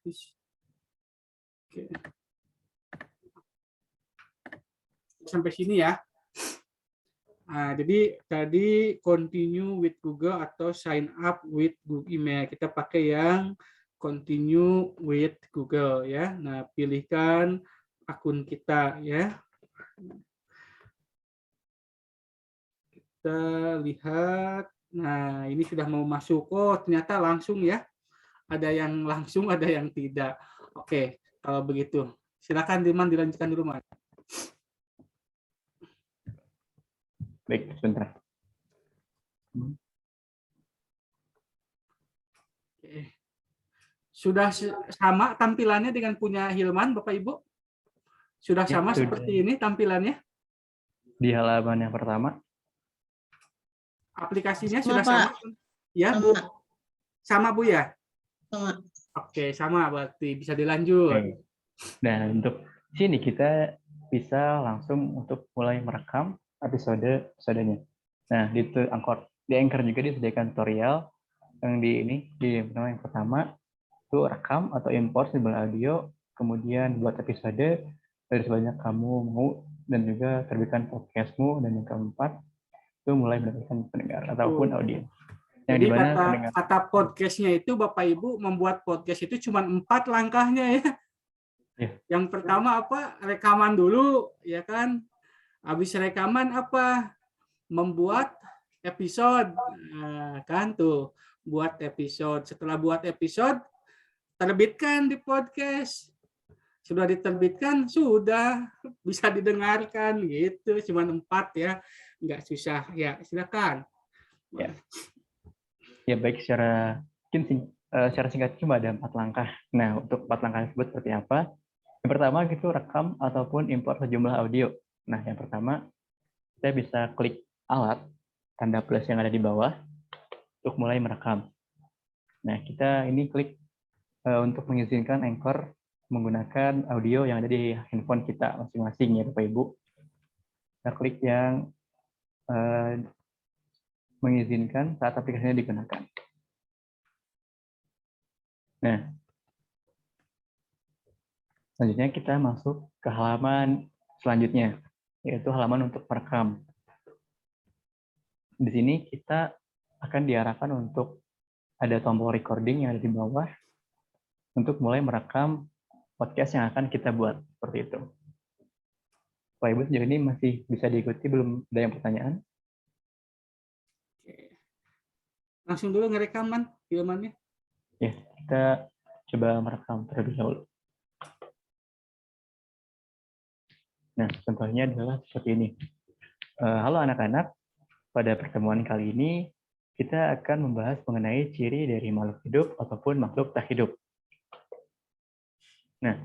Oke. Sampai sini ya. Nah, jadi tadi continue with Google atau sign up with Google Email. Kita pakai yang continue with Google ya. Nah, pilihkan akun kita ya. Kita lihat. Nah, ini sudah mau masuk. Oh, ternyata langsung ya. Ada yang langsung, ada yang tidak. Oke, kalau begitu. Silakan Diman dilanjutkan dulu, Mas. Baik, sebentar. Sudah sama tampilannya dengan punya Hilman, Bapak Ibu? Sudah sama sudah. seperti ini tampilannya? Di halaman yang pertama. Aplikasinya Sama, sudah Pak. sama? Ya, Bu. Sama, Bu ya? Sama. Oke, sama berarti bisa dilanjut. Oke. Nah, untuk sini kita bisa langsung untuk mulai merekam episodenya. Nah, di Anchor juga disediakan tutorial yang yang pertama itu rekam atau import simbol audio, kemudian buat episode dari sebanyak kamu mau, dan juga terbitkan podcastmu, dan yang keempat itu mulai mendapatkan pendengar ataupun audiens. Jadi kata podcastnya itu Bapak Ibu membuat podcast itu cuma 4 langkahnya ya. Yang pertama apa? Rekaman dulu, ya kan? Habis rekaman apa? Membuat episode. Nah, kan tuh, buat episode. Setelah buat episode, terbitkan di podcast. Sudah diterbitkan, sudah bisa didengarkan gitu. Cuma 4 ya. Nggak susah. Ya, silakan. Ya baik, secara singkat cuma ada 4 langkah. Nah, untuk 4 langkah tersebut seperti apa? Yang pertama itu rekam ataupun import sejumlah audio. Nah, yang pertama kita bisa klik alat tanda plus yang ada di bawah untuk mulai merekam. Nah, kita ini klik untuk mengizinkan Anchor menggunakan audio yang ada di handphone kita masing-masing ya Bapak Ibu. Kita klik yang mengizinkan saat aplikasinya digunakan. Nah, selanjutnya kita masuk ke halaman selanjutnya, yaitu halaman untuk merekam. Di sini kita akan diarahkan untuk ada tombol recording yang ada di bawah untuk mulai merekam podcast yang akan kita buat, seperti itu. Pak Ibu, sejauh ini masih bisa diikuti, belum ada yang pertanyaan? Langsung dulu ngerekaman filmannya. Ya, kita coba merekam terlebih dahulu. Nah, contohnya adalah seperti ini. Halo anak-anak, pada pertemuan kali ini kita akan membahas mengenai ciri dari makhluk hidup ataupun makhluk tak hidup. Nah,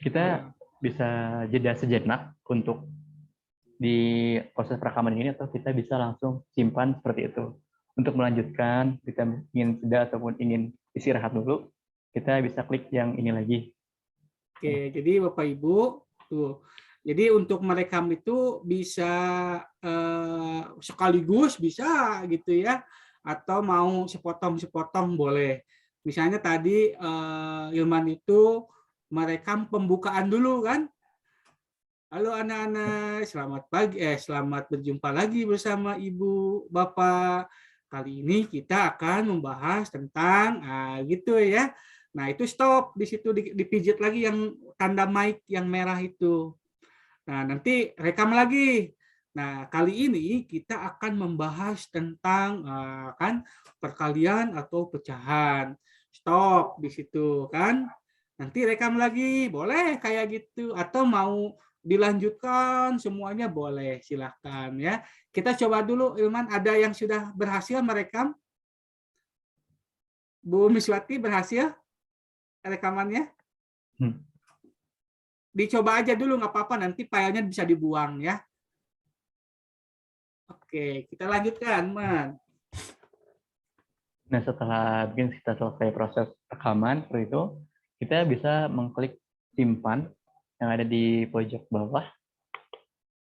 kita bisa jeda sejenak untuk di proses perekaman ini, atau kita bisa langsung simpan seperti itu. Untuk melanjutkan, kita ingin jeda ataupun ingin istirahat dulu, kita bisa klik yang ini lagi. Oke, jadi Bapak Ibu, tuh. Jadi untuk merekam itu bisa sekaligus bisa gitu ya, atau mau sepotong-sepotong boleh. Misalnya tadi Ilman itu merekam pembukaan dulu kan. Halo anak-anak, selamat pagi, selamat berjumpa lagi bersama Ibu Bapak. Kali ini kita akan membahas tentang gitu ya. Nah, itu stop di situ, dipijit lagi yang tanda mic yang merah itu. Nah, nanti rekam lagi. Nah, kali ini kita akan membahas tentang kan perkalian atau pecahan. Stop di situ kan. Nanti rekam lagi, boleh kayak gitu, atau mau dilanjutkan semuanya boleh, silahkan ya. Kita coba dulu, Ilman, ada yang sudah berhasil merekam? Bu Miswati berhasil rekamannya? Dicoba aja dulu, nggak apa-apa, nanti filenya bisa dibuang ya. Oke, kita lanjutkan, Man. Nah, setelah kita selesai proses rekaman seperti itu, kita bisa mengklik simpan yang ada di pojok bawah.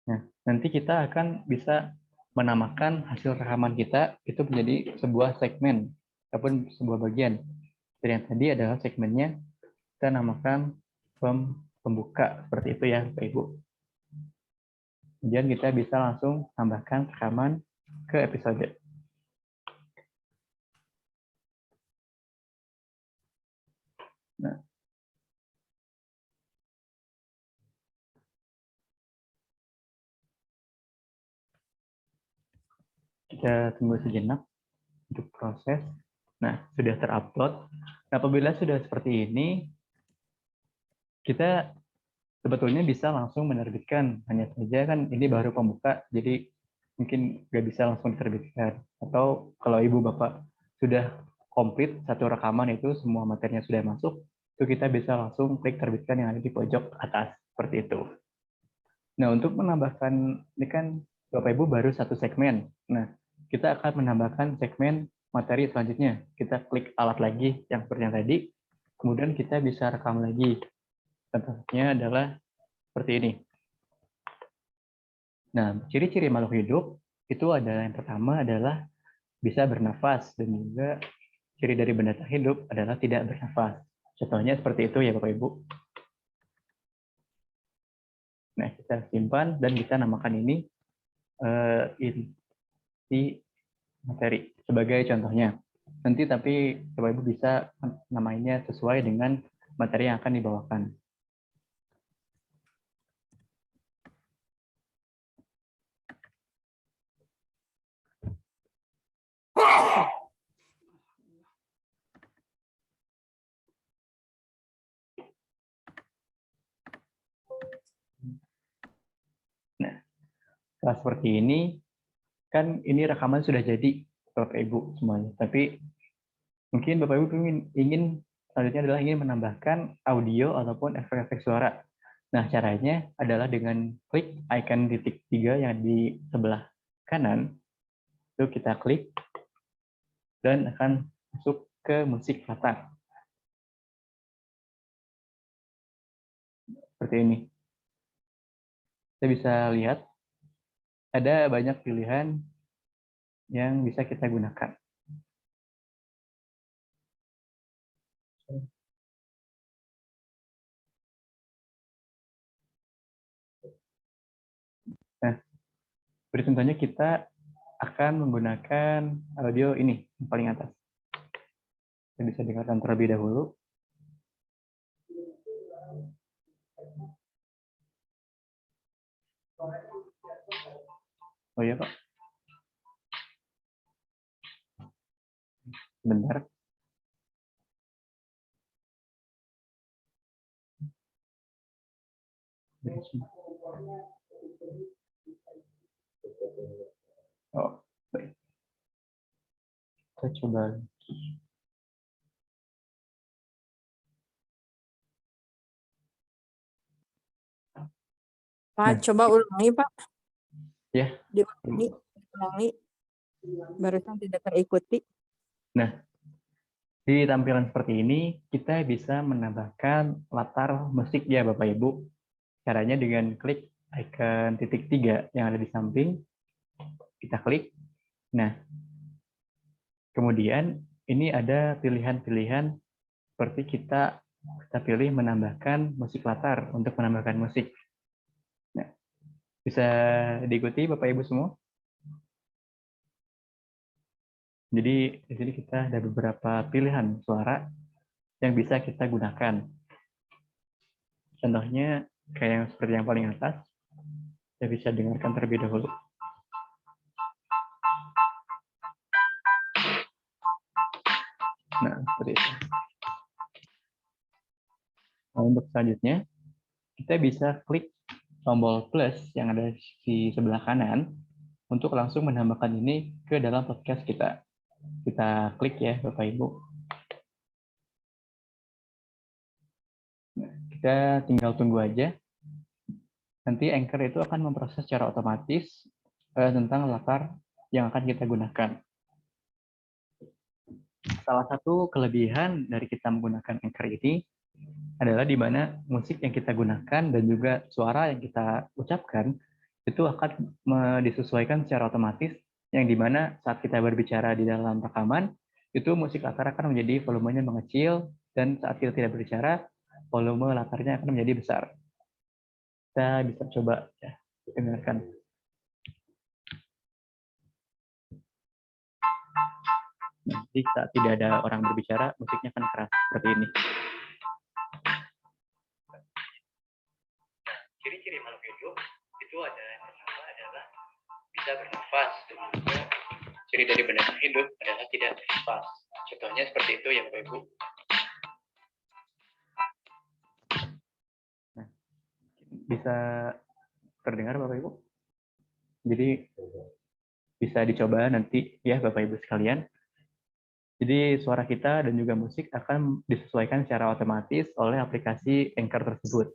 Nah, nanti kita akan bisa menamakan hasil rekaman kita itu menjadi sebuah segmen ataupun sebuah bagian. Kita materi yang tadi adalah segmennya kita namakan pembuka seperti itu ya Bapak Ibu. Kemudian kita bisa langsung tambahkan rekaman ke episode. Nah, kita tunggu sejenak untuk proses. Nah, sudah terupload. Nah, apabila sudah seperti ini, kita sebetulnya bisa langsung menerbitkan. Hanya saja kan ini baru pembuka, jadi mungkin nggak bisa langsung diterbitkan. Atau kalau Ibu Bapak sudah komplit satu rekaman itu, semua materinya sudah masuk, itu kita bisa langsung klik terbitkan yang ada di pojok atas, seperti itu. Nah, untuk menambahkan, ini kan Bapak Ibu baru satu segmen. Nah, kita akan menambahkan segmen materi selanjutnya. Kita klik alat lagi yang seperti yang tadi, kemudian kita bisa rekam lagi. Contohnya adalah seperti ini. Nah, ciri-ciri makhluk hidup itu adalah yang pertama adalah bisa bernafas, dan juga ciri dari benda tak hidup adalah tidak bernafas. Contohnya seperti itu ya Bapak Ibu. Nah, kita simpan dan kita namakan ini inti materi sebagai contohnya. Nanti tapi Bapak Ibu bisa namanya sesuai dengan materi yang akan dibawakan. Nah, setelah seperti ini, kan ini rekaman sudah jadi Bapak Ibu semuanya. Tapi mungkin Bapak Ibu ingin selanjutnya adalah ingin menambahkan audio ataupun efek-efek suara. Nah, caranya adalah dengan klik icon titik 3 yang di sebelah kanan. Itu kita klik dan akan masuk ke musik latar. Seperti ini. Kita bisa lihat ada banyak pilihan yang bisa kita gunakan. Nah, seperti contohnya kita akan menggunakan audio ini yang paling atas. Kita bisa dengarkan terlebih dahulu. Oh iya Pak. Sebentar. Oh, baik. Kita coba. Pak, coba ulangi Pak. Ya. Diulangi. Barusan tidak terikuti. Nah, di tampilan seperti ini, kita bisa menambahkan latar musik ya Bapak Ibu. Caranya dengan klik icon titik 3 yang ada di samping. Kita klik. Nah, kemudian ini ada pilihan-pilihan seperti kita pilih menambahkan musik latar untuk menambahkan musik. Nah, bisa diikuti Bapak Ibu semua. Jadi di sini kita ada beberapa pilihan suara yang bisa kita gunakan. Contohnya kayak yang seperti yang paling atas, kita bisa dengarkan terlebih dahulu. Nah, seperti itu. Nah, untuk selanjutnya, kita bisa klik tombol plus yang ada di sebelah kanan untuk langsung menambahkan ini ke dalam podcast kita. Kita klik ya, Bapak Ibu. Nah, kita tinggal tunggu aja. Nanti Anchor itu akan memproses secara otomatis tentang latar yang akan kita gunakan. Salah satu kelebihan dari kita menggunakan Anchor ini adalah di mana musik yang kita gunakan dan juga suara yang kita ucapkan itu akan disesuaikan secara otomatis, yang di mana saat kita berbicara di dalam rekaman itu musik latar akan menjadi volumenya mengecil, dan saat kita tidak berbicara, volume latarnya akan menjadi besar. Kita bisa coba ya, dengarkan. Nanti saat tidak ada orang berbicara, musiknya akan keras seperti ini. Ciri-ciri makhluk hidup itu yang pertama adalah bisa bernafas. Dan juga ciri dari benda hidup adalah tidak bernafas. Contohnya seperti itu ya Bapak Ibu. Nah, bisa terdengar Bapak Ibu? Jadi bisa dicoba nanti ya Bapak Ibu sekalian. Jadi suara kita dan juga musik akan disesuaikan secara otomatis oleh aplikasi Anchor tersebut.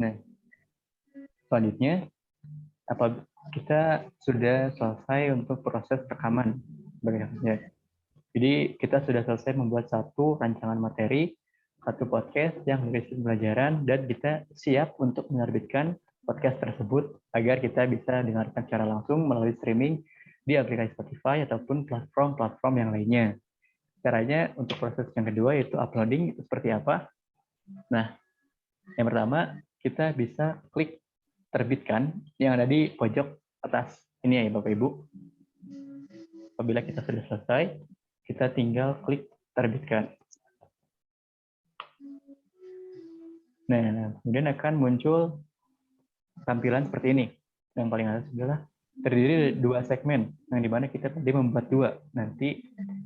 Nah, selanjutnya, kita sudah selesai untuk proses rekaman. Jadi kita sudah selesai membuat satu rancangan materi, satu podcast yang berisi pembelajaran, dan kita siap untuk menerbitkan podcast tersebut agar kita bisa dengarkan secara langsung melalui streaming di aplikasi Spotify ataupun platform-platform yang lainnya. Caranya untuk proses yang kedua yaitu uploading, itu seperti apa? Nah, yang pertama kita bisa klik terbitkan yang ada di pojok atas ini ya Bapak Ibu. Apabila kita sudah selesai, kita tinggal klik terbitkan. Nah, kemudian akan muncul tampilan seperti ini. Yang paling atas adalah terdiri dari 2 segmen, yang dimana kita tadi membuat 2. Nanti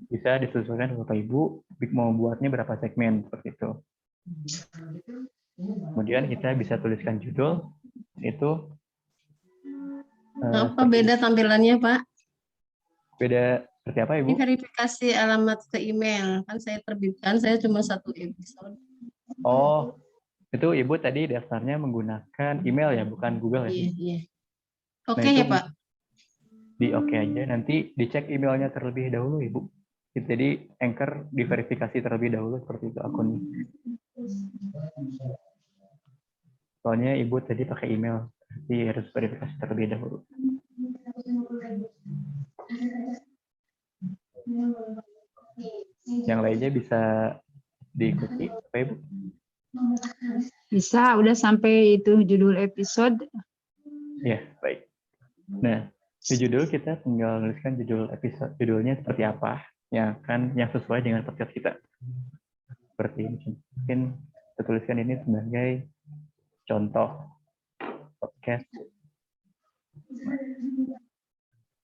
bisa disesuaikan Bapak Ibu mau buatnya berapa segmen seperti itu. Kemudian kita bisa tuliskan judul itu. Apa beda tampilannya Pak? Beda seperti apa Ibu? Ini verifikasi alamat ke email. Kan saya terbitkan, saya cuma 1 episode. Oh, itu Ibu tadi daftarnya menggunakan email ya, bukan Google ya? Iya. Oke ya Pak? Di oke aja, nanti dicek emailnya terlebih dahulu Ibu. Jadi Anchor diverifikasi terlebih dahulu seperti itu akunnya. Soalnya Ibu tadi pakai email, jadi harus verifikasi terlebih dahulu. Yang lainnya bisa diikuti, Bapak Ibu? Bisa, udah sampai itu judul episode. Ya, baik. Nah, di judul kita tinggal menuliskan judul episode, judulnya seperti apa yang sesuai dengan podcast kita. Seperti ini. Mungkin kita tuliskan ini sebagai contoh podcast.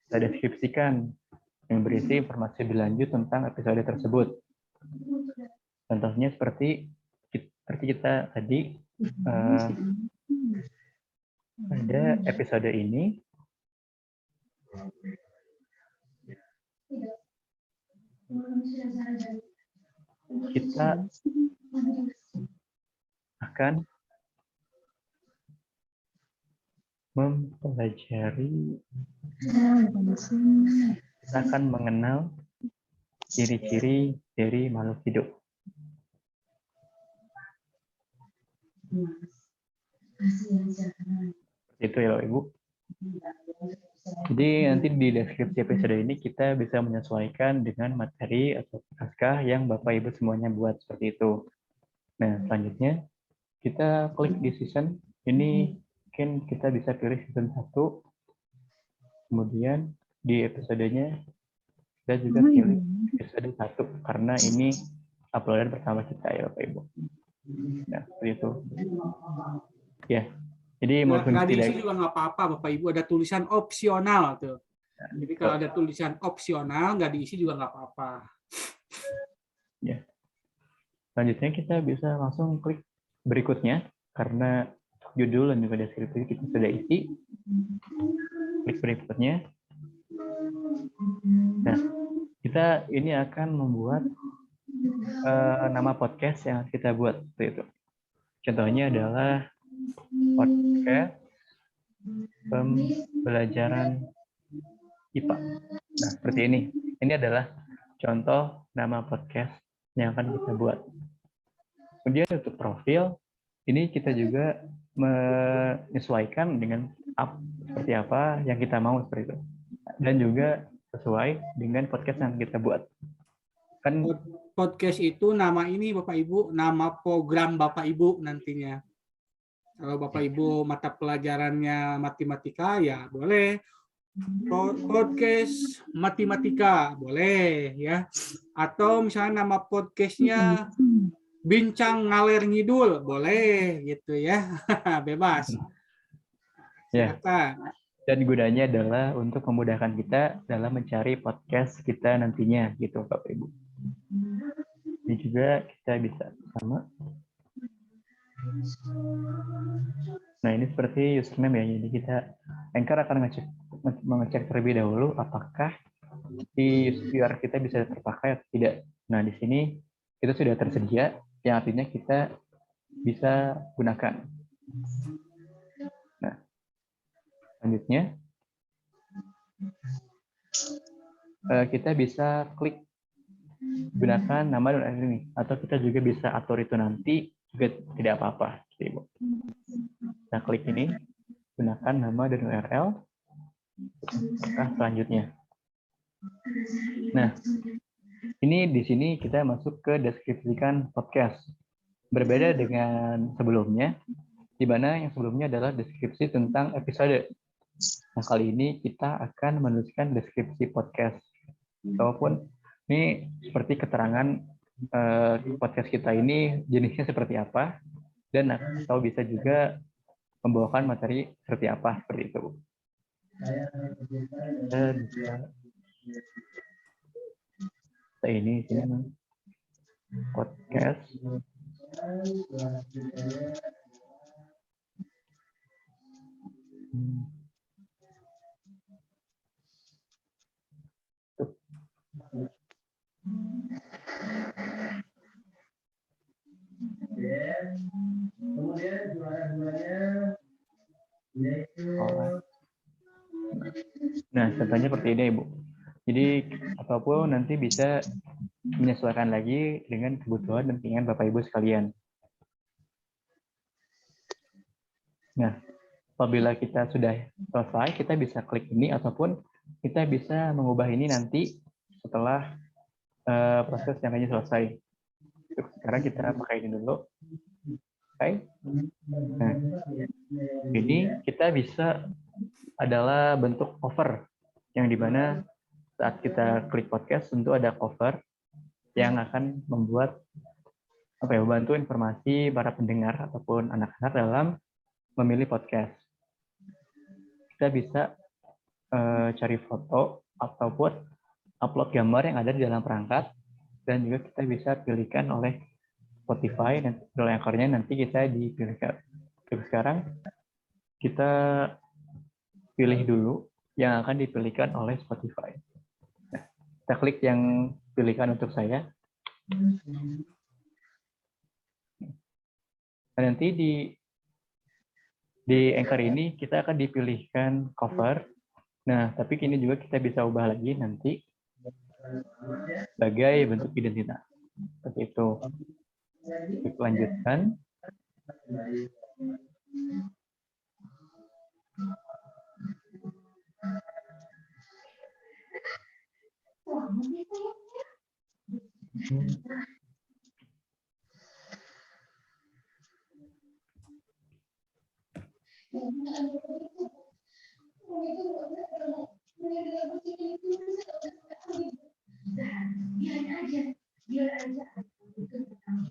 Kita deskripsikan yang berisi informasi lebih lanjut tentang episode tersebut. Contohnya seperti kita tadi pada episode ini kita akan mempelajari, kita akan mengenal ciri-ciri dari makhluk hidup. Itu ya Bapak Ibu. Jadi nanti di deskripsi episode ini kita bisa menyesuaikan dengan materi atau naskah yang Bapak Ibu semuanya buat seperti itu. Nah, selanjutnya kita klik di season. Ini mungkin kita bisa pilih season 1. Kemudian di episodenya kita juga pilih episode 1 karena ini uploadan pertama kita ya Bapak Ibu. Nah, seperti itu. Ya. Jadi nggak diisi juga nggak apa-apa Bapak Ibu, ada tulisan opsional tuh. Jadi kalau ada tulisan opsional nggak diisi juga nggak apa-apa. Ya. Selanjutnya kita bisa langsung klik berikutnya karena judul dan juga deskripsi kita sudah isi. Klik berikutnya. Nah, kita ini akan membuat nama podcast yang kita buat seperti itu. Contohnya adalah podcast pembelajaran IPA. Nah, seperti ini. Ini adalah contoh nama podcast yang akan kita buat. Kemudian untuk profil, ini kita juga menyesuaikan dengan up seperti apa yang kita mau seperti itu. Dan juga sesuai dengan podcast yang kita buat. Kan Podcast itu nama ini Bapak Ibu, nama program Bapak Ibu nantinya. Kalau Bapak Ibu mata pelajarannya matematika ya boleh. Podcast matematika boleh ya. Atau misalnya nama podcastnya Bincang Ngaler Ngidul boleh gitu ya. Bebas. ya, Silakan. dan gunanya adalah untuk memudahkan kita dalam mencari podcast kita nantinya gitu Bapak Ibu. Ini juga kita bisa sama. Nah, ini seperti username ya. Jadi kita Anchor akan mengecek terlebih dahulu apakah di URL kita bisa terpakai atau tidak. Nah, di sini itu sudah tersedia, yang artinya kita bisa gunakan. Nah, selanjutnya kita bisa klik gunakan nama dan URL ini, atau kita juga bisa atur itu nanti juga tidak apa-apa. Kita klik ini, gunakan nama dan URL. Nah, selanjutnya. Nah, ini di sini kita masuk ke deskripsikan podcast. Berbeda dengan sebelumnya, di mana yang sebelumnya adalah deskripsi tentang episode. Nah, kali ini kita akan menuliskan deskripsi podcast. Ataupun ini seperti keterangan podcast kita ini jenisnya seperti apa, dan atau bisa juga membawakan materi seperti apa, seperti itu. Kita bisa ini podcast Nah, contohnya seperti ini, Ibu. Jadi, apapun nanti bisa menyesuaikan lagi dengan kebutuhan dan keinginan Bapak Ibu sekalian. Nah, apabila kita sudah selesai, kita bisa klik ini, ataupun kita bisa mengubah ini nanti setelah proses yang lainnya selesai. Sekarang kita pakai ini dulu. Oke. Nah, ini kita bisa adalah bentuk cover, yang dimana saat kita klik podcast tentu ada cover yang akan membuat membantu informasi para pendengar ataupun anak-anak dalam memilih podcast. Kita bisa cari foto ataupun upload gambar yang ada di dalam perangkat, dan juga kita bisa pilihkan oleh Spotify, dan oleh Anchor-nya nanti kita dipilihkan. Sekarang kita pilih dulu yang akan dipilihkan oleh Spotify. Nah, kita klik yang pilihkan untuk saya. Nah, nanti di Anchor ini kita akan dipilihkan cover. Nah, tapi ini juga kita bisa ubah lagi nanti sebagai bentuk identitas. Seperti itu. Kita lanjutkan.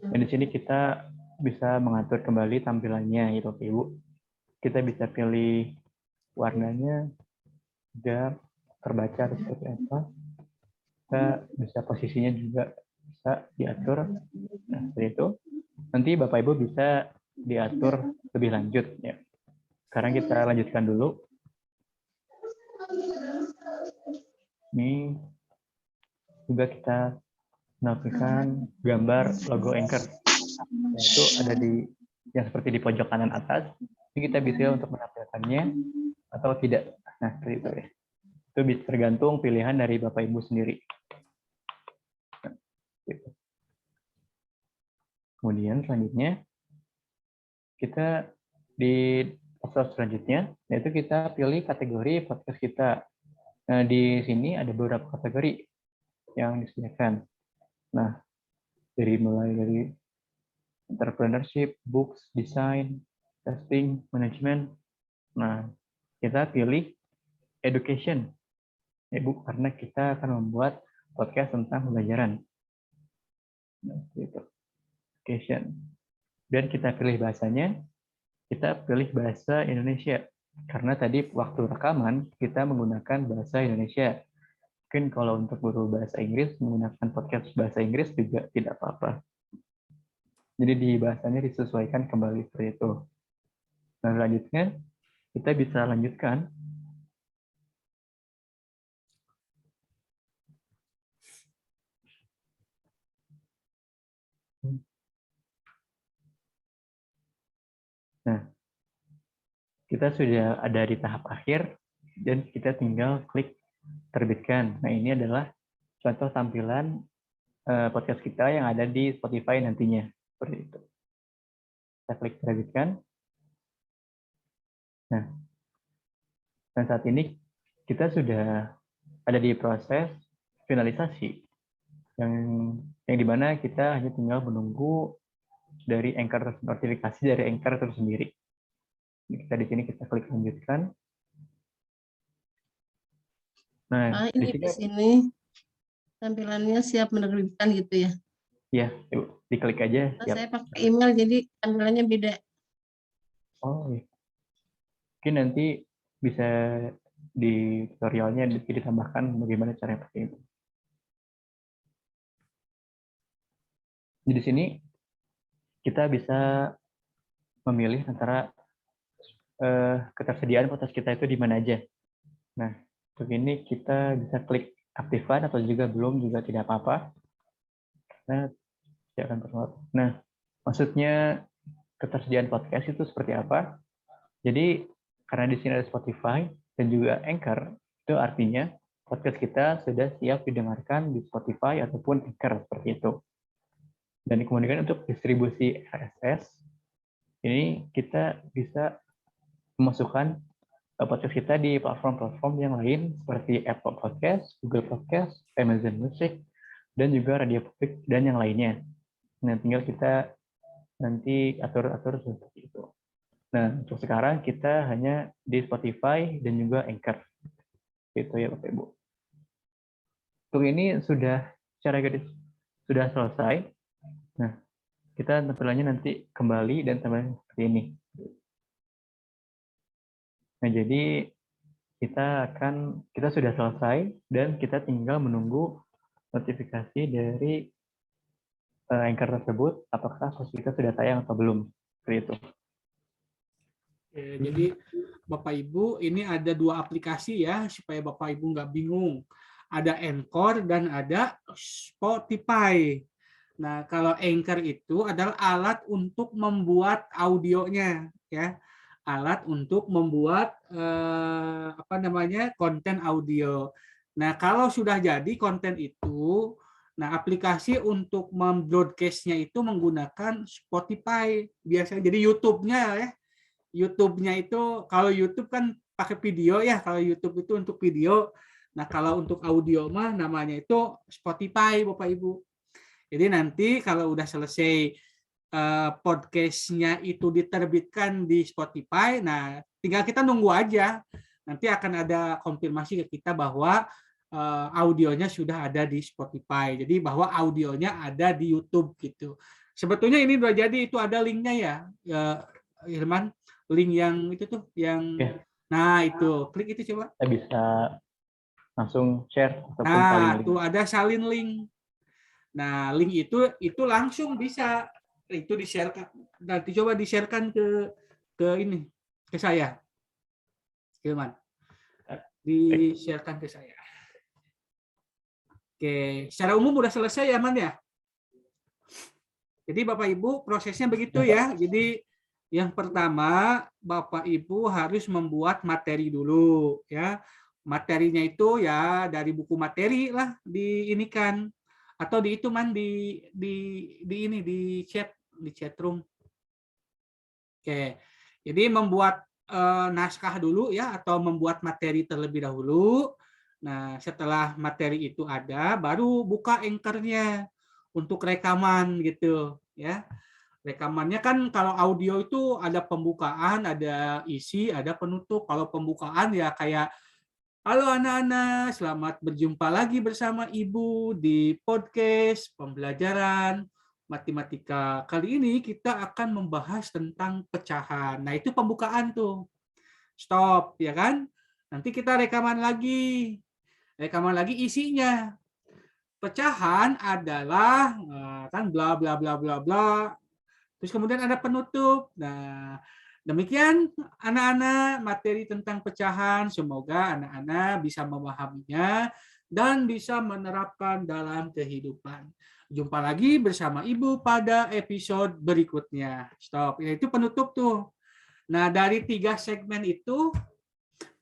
Dan di sini kita bisa mengatur kembali tampilannya, gitu, Ibu. Kita bisa pilih warnanya agar terbaca seperti apa. Kita bisa posisinya juga bisa diatur. Nah, seperti itu. Nanti Bapak Ibu bisa diatur lebih lanjut, ya. Sekarang kita lanjutkan dulu. Ini juga kita menampilkan gambar logo Anchor. Nah, itu ada di yang seperti di pojok kanan atas. Ini kita bisa untuk menampilkannya atau tidak. Nah, seperti itu ya. Itu tergantung pilihan dari Bapak Ibu sendiri. Nah, gitu. Kemudian selanjutnya kita di episode selanjutnya, yaitu kita pilih kategori podcast kita. Nah, di sini ada beberapa kategori yang disediakan. Nah, mulai dari entrepreneurship, books, design, testing, management. Nah, kita pilih education, karena kita akan membuat podcast tentang pembelajaran. Nah, gitu. Education. Dan kita pilih bahasanya, kita pilih bahasa Indonesia. Karena tadi waktu rekaman, kita menggunakan bahasa Indonesia. Mungkin kalau untuk guru bahasa Inggris, menggunakan podcast bahasa Inggris juga tidak apa-apa. Jadi di bahasanya disesuaikan kembali seperti itu. Nah, selanjutnya, kita bisa lanjutkan. Nah, kita sudah ada di tahap akhir dan kita tinggal klik terbitkan. Nah, ini adalah contoh tampilan podcast kita yang ada di Spotify nantinya. Seperti itu. Kita klik terbitkan. Nah, dan saat ini kita sudah ada di proses finalisasi yang dimana kita hanya tinggal menunggu dari Anchor, notifikasi dari Anchor itu sendiri. Kita di sini kita klik lanjutkan. Nah, Ini di sini tampilannya siap menerbitkan gitu ya. Ya, diklik aja. Nah, saya pakai email jadi tampilannya beda. Oh, iya. Mungkin nanti bisa di tutorialnya ditambahkan bagaimana cara pakai itu. Di sini kita bisa memilih antara ketersediaan podcast kita itu di mana aja. Nah, untuk ini kita bisa klik aktifkan atau juga belum juga tidak apa-apa. Nah, tidak akan berpengaruh. Nah, maksudnya ketersediaan podcast itu seperti apa? Jadi karena di sini ada Spotify dan juga Anchor, itu artinya podcast kita sudah siap didengarkan di Spotify ataupun Anchor seperti itu. Dan kemudian untuk distribusi RSS, ini kita bisa memasukkan podcast kita di platform-platform yang lain seperti Apple Podcast, Google Podcast, Amazon Music, dan juga Radio Public dan yang lainnya. Nah, tinggal kita nanti atur-atur seperti itu. Nah, untuk sekarang kita hanya di Spotify dan juga Anchor. Itu ya Bapak Ibu. Untuk ini sudah secara garis sudah selesai. Nah, kita tampilannya nanti kembali dan tampilannya seperti ini. Nah, jadi kita sudah selesai dan kita tinggal menunggu notifikasi dari Anchor tersebut apakah podcast kita sudah tayang atau belum. Seperti itu. Jadi Bapak Ibu ini ada 2 aplikasi ya supaya Bapak Ibu nggak bingung. Ada Anchor dan ada Spotify. Nah, kalau Anchor itu adalah alat untuk membuat audionya ya. Alat untuk membuat konten audio. Nah, kalau sudah jadi konten itu, nah aplikasi untuk membroadcast-nya itu menggunakan Spotify biasanya. Jadi YouTube-nya ya. YouTube-nya itu kalau YouTube kan pakai video ya, kalau YouTube itu untuk video. Nah, kalau untuk audio mah namanya itu Spotify, Bapak Ibu. Jadi nanti kalau udah selesai podcast-nya itu diterbitkan di Spotify, nah tinggal kita nunggu aja. Nanti akan ada konfirmasi ke kita bahwa audionya sudah ada di Spotify. Jadi bahwa audionya ada di YouTube gitu. Sebetulnya ini udah jadi, itu ada linknya ya, Irman. Link yang itu tuh, yang nah itu klik itu coba. Kita bisa langsung share ataupun salin link. Tuh ada salin link. Nah, link itu langsung bisa itu di-share-kan. Nanti coba di-share-kan ke ini, ke saya. Gimana? Di-share-kan ke saya. Oke, secara umum udah selesai ya, Man ya? Jadi Bapak Ibu prosesnya begitu ya. Jadi yang pertama, Bapak Ibu harus membuat materi dulu ya. Materinya itu ya dari buku materi lah diinikan atau di itu Man di chat room. Oke. Jadi membuat naskah dulu ya, atau membuat materi terlebih dahulu. Nah, setelah materi itu ada, baru buka Anchor-nya untuk rekaman gitu ya. Rekamannya kan kalau audio itu ada pembukaan, ada isi, ada penutup. Kalau pembukaan ya kayak, halo anak-anak, selamat berjumpa lagi bersama Ibu di podcast pembelajaran matematika. Kali ini kita akan membahas tentang pecahan. Nah, itu pembukaan tuh. Stop, ya kan? Nanti kita rekaman lagi. Rekaman lagi isinya. Pecahan adalah kan bla bla bla bla bla. Terus kemudian ada penutup. Nah, demikian anak-anak materi tentang pecahan. Semoga anak-anak bisa memahaminya dan bisa menerapkan dalam kehidupan. Jumpa lagi bersama Ibu pada episode berikutnya. Stop. Itu penutup tuh. Nah, dari 3 segmen itu,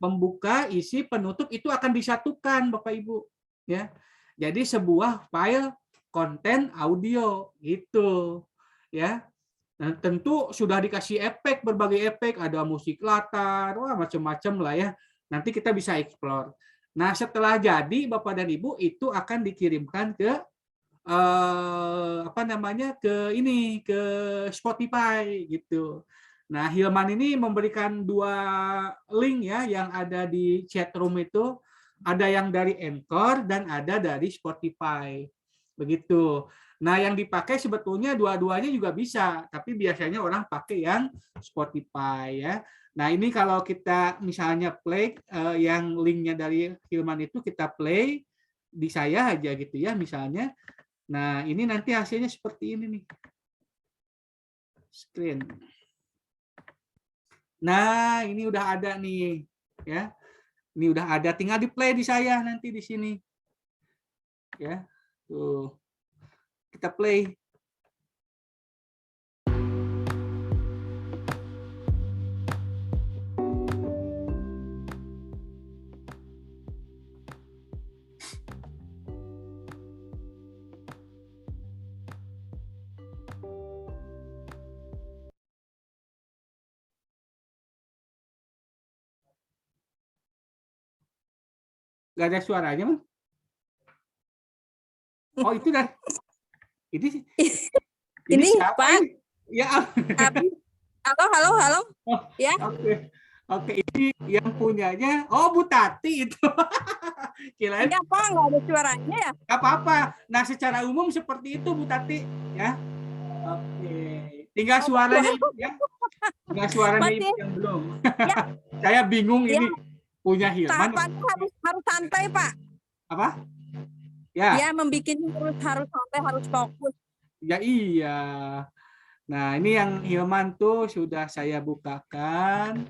pembuka, isi, penutup itu akan disatukan Bapak Ibu. Ya. Jadi sebuah file konten audio gitu. Ya. Nah, tentu sudah dikasih efek, berbagai efek, ada musik latar, wah macam-macam lah ya. Nanti kita bisa explore. Nah, setelah jadi Bapak dan Ibu itu akan dikirimkan ke ke Spotify gitu. Nah, Hilman ini memberikan 2 link ya yang ada di chat room itu, ada yang dari Anchor dan ada dari Spotify. Begitu. Nah, yang dipakai sebetulnya dua-duanya juga bisa, tapi biasanya orang pakai yang Spotify ya. Nah, ini kalau kita misalnya play yang linknya dari Hilman itu kita play di saya aja gitu ya misalnya. Nah, ini nanti hasilnya seperti ini nih. Screen. Nah, ini udah ada nih ya. Ini udah ada, tinggal di play di saya nanti di sini. Ya. Tuh. Kita play. Gak ada suaranya, Mas? Oh, itu dah. Ini siapa Pak. ini? Ya. Halo. Oh, Ya. Oke, ini yang punyanya. Oh, Bu Tati itu. Kirain. Iya, Pak, nggak ada suaranya ya? Gak apa-apa. Nah, secara umum seperti itu, Bu Tati. Ya. Oke. Tinggal suaranya Ibu ya. Tinggal suaranya Ibu yang belum. Ya. Saya bingung Ya. ini punya Hilman. Tahapannya harus santai, Pak. Apa? Ya. Ya, membikin harus santai, harus fokus. Ya iya. Nah, ini yang Hilman tuh sudah saya bukakan.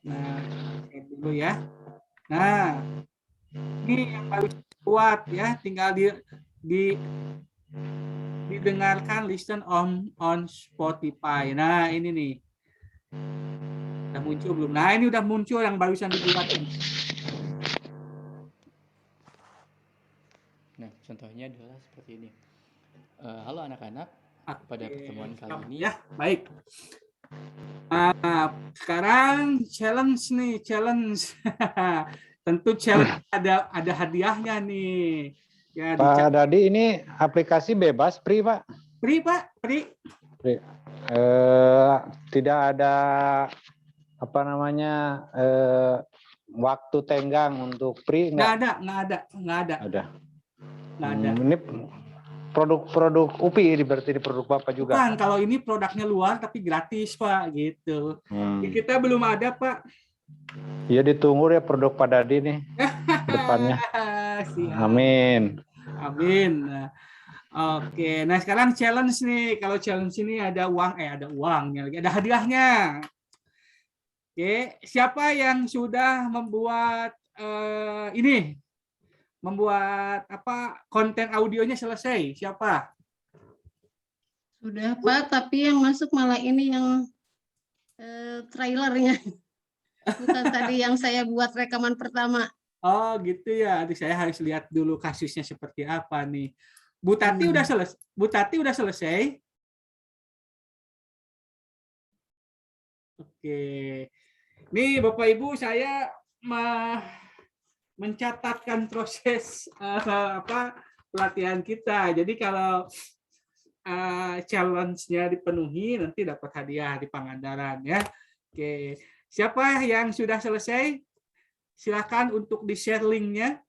Nah, lihat dulu ya. Nah, ini yang paling kuat ya, tinggal didengarkan, listen on Spotify. Nah, ini nih. Udah muncul belum? Nah, ini udah muncul yang barusan dibuat. Nah, contohnya adalah seperti ini. Halo anak-anak, pada pertemuan kali ini. Ya, baik. Sekarang challenge. Tentu challenge ada hadiahnya nih. Ya, Pak Dadi, ini aplikasi bebas, Pri, Pak? Pri, Pak, Pri. Tidak ada waktu tenggang untuk Pri? Nggak ada. Ada. Nggak ada. Ini produk UPI berarti di produk Bapak juga. Bukan, kalau ini produknya luar tapi gratis, Pak, gitu. Kita belum ada, Pak. Iya, ditunggu ya produk Pak Dadi nih depannya. Amin. Nah, oke. Nah, sekarang challenge nih. Kalau challenge ini ada uangnya lagi, ada hadiahnya. Oke, siapa yang sudah membuat konten audionya selesai? Siapa? Sudah Pak, tapi yang masuk malah ini yang trailernya. Bukan tadi yang saya buat rekaman pertama. Oh gitu ya. Aduh, saya harus lihat dulu kasusnya seperti apa nih. Bu Tati udah selesai. Bu Tati udah selesai. Oke. Nih Bapak Ibu, saya mencatatkan proses pelatihan kita. Jadi kalau challenge-nya dipenuhi, nanti dapat hadiah di Pangandaran ya. Oke, siapa yang sudah selesai? Silakan untuk di-share link-nya.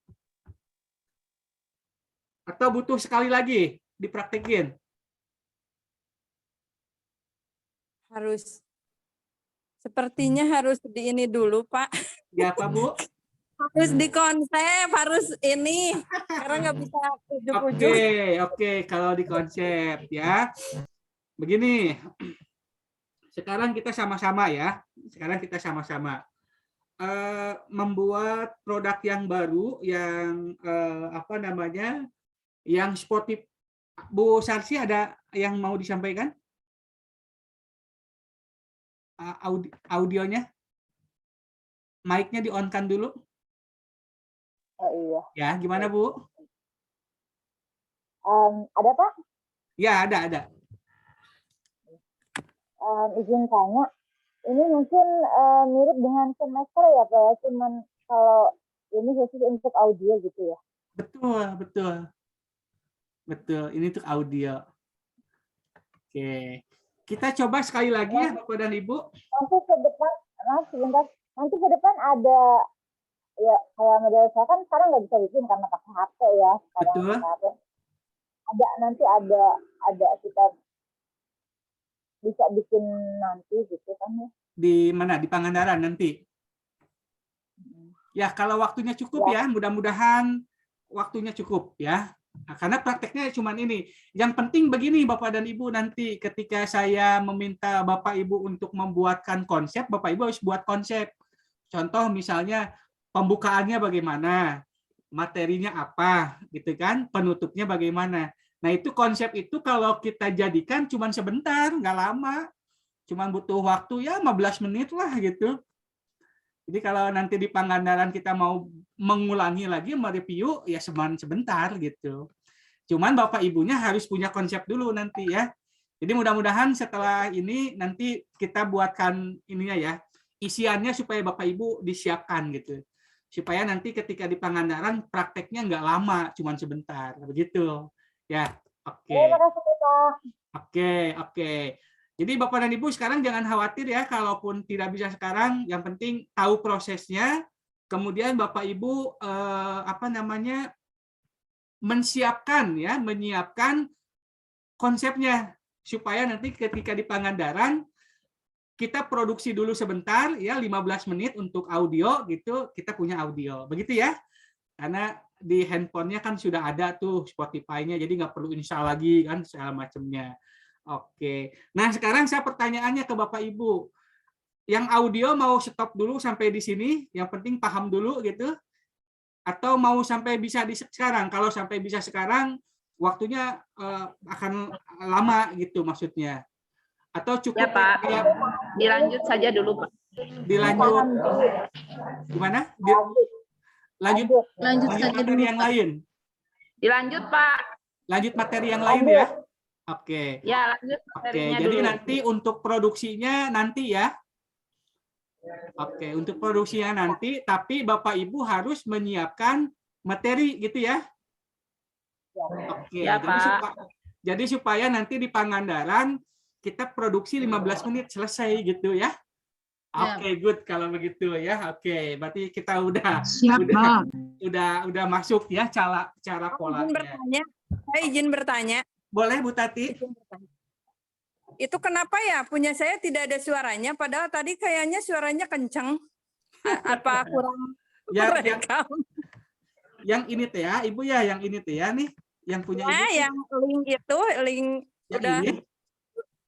Atau butuh sekali lagi dipraktekin? Sepertinya harus di ini dulu, Pak. Ya, Pak Bu? Harus di konsep, harus ini. Karena nggak bisa ujuk-ujuk. Oke, kalau di konsep ya. Begini. Sekarang kita sama-sama ya. Membuat produk yang baru yang yang Spotify. Bu Sarsi ada yang mau disampaikan? Audionya? Mic-nya di-on-kan dulu. Oh iya. Ya, gimana Bu? Ada Pak? Ya, ada. Izin tanya, ini mungkin mirip dengan semester ya Pak ya, cuman kalau ini khusus untuk audio gitu ya? Betul. Ini untuk audio. Oke. Kita coba sekali lagi ya Bapak dan Ibu. Nanti ke depan, nanti ke depan ada ya kayak model saya kan sekarang nggak bisa bikin karena pakai HP ya. Betul. Nanti ada kita bisa bikin nanti gitu kan ya. Di mana? Di Pangandaran nanti. Ya, kalau waktunya cukup ya, mudah-mudahan waktunya cukup ya. Nah, karena prakteknya cuma ini. Yang penting begini Bapak dan Ibu, nanti ketika saya meminta Bapak Ibu untuk membuatkan konsep, Bapak Ibu harus buat konsep. Contoh misalnya pembukaannya bagaimana, materinya apa, gitu kan, penutupnya bagaimana. Nah itu konsep itu kalau kita jadikan cuma sebentar, nggak lama, cuma butuh waktu ya 15 menit lah gitu. Jadi kalau nanti di Pangandaran kita mau mengulangi lagi, mereview, ya sebentar gitu. Cuman Bapak Ibunya harus punya konsep dulu nanti ya. Jadi mudah-mudahan setelah ini nanti kita buatkan ininya ya, isiannya supaya Bapak Ibu disiapkan gitu. Supaya nanti ketika di Pangandaran prakteknya nggak lama, cuman sebentar. Begitu. Ya, oke. Terima kasih Pak. Oke. Jadi Bapak dan Ibu sekarang jangan khawatir ya, kalaupun tidak bisa sekarang, yang penting tahu prosesnya. Kemudian Bapak Ibu menyiapkan konsepnya supaya nanti ketika di Pangandaran kita produksi dulu sebentar ya 15 menit untuk audio gitu, kita punya audio. Begitu ya. Karena di handphonenya kan sudah ada tuh Spotify-nya, jadi nggak perlu install lagi kan segala macamnya. Oke. Nah, sekarang saya pertanyaannya ke Bapak Ibu. Yang audio mau stop dulu sampai di sini, yang penting paham dulu gitu. Atau mau sampai bisa di sekarang? Kalau sampai bisa sekarang, waktunya akan lama gitu maksudnya. Atau cukup ya Pak, dilanjut saja dulu Pak. Dilanjut. Gimana? Lanjut materi yang lain. Dilanjut Pak. Lanjut materi yang lain ya. Oke. Ya, lanjut materinya jadi dulu. nanti untuk produksinya nanti ya. Oke, untuk produksinya nanti, tapi Bapak Ibu harus menyiapkan materi gitu ya. Oke, ya, jadi supaya nanti di Pangandaran kita produksi 15 menit selesai gitu ya. Oke, good kalau begitu ya. Oke, berarti kita udah masuk ya cara polanya. Saya izin bertanya. Boleh Bu Tati? Itu kenapa ya punya saya tidak ada suaranya, padahal tadi kayaknya suaranya kenceng. Apa kurang rekam? Yang ini teh ya, Ibu ya, yang ini teh ya nih, yang punya Ibu. Yang link yang udah. Ini?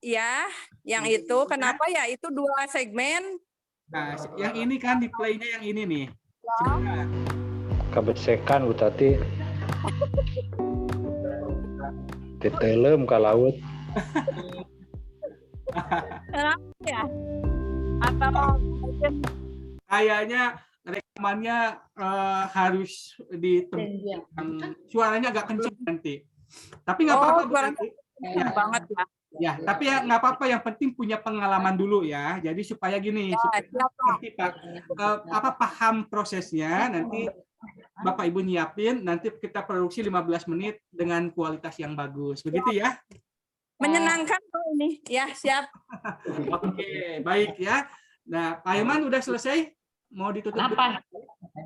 Ya, yang itu kenapa ya itu 2 segmen? Nah, yang ini kan di play-nya yang ini nih. Sebentar. Kebesekan Bu Tati. Ditelem ke laut. Kenapa ya? Atau kayaknya rekamannya harus suaranya agak kencang nanti. Tapi nggak apa-apa Bu Tati. Ya. Banget ya. Ya, tapi ya nggak apa-apa, yang penting punya pengalaman dulu ya. Jadi supaya gini, supaya nanti Pak paham prosesnya, nanti Bapak Ibu nyiapin, nanti kita produksi 15 menit dengan kualitas yang bagus. Begitu ya? Menyenangkan kok ini. Ya, siap. Oke, baik ya. Nah, Pak Hilman udah selesai? Mau ditutup? Kenapa?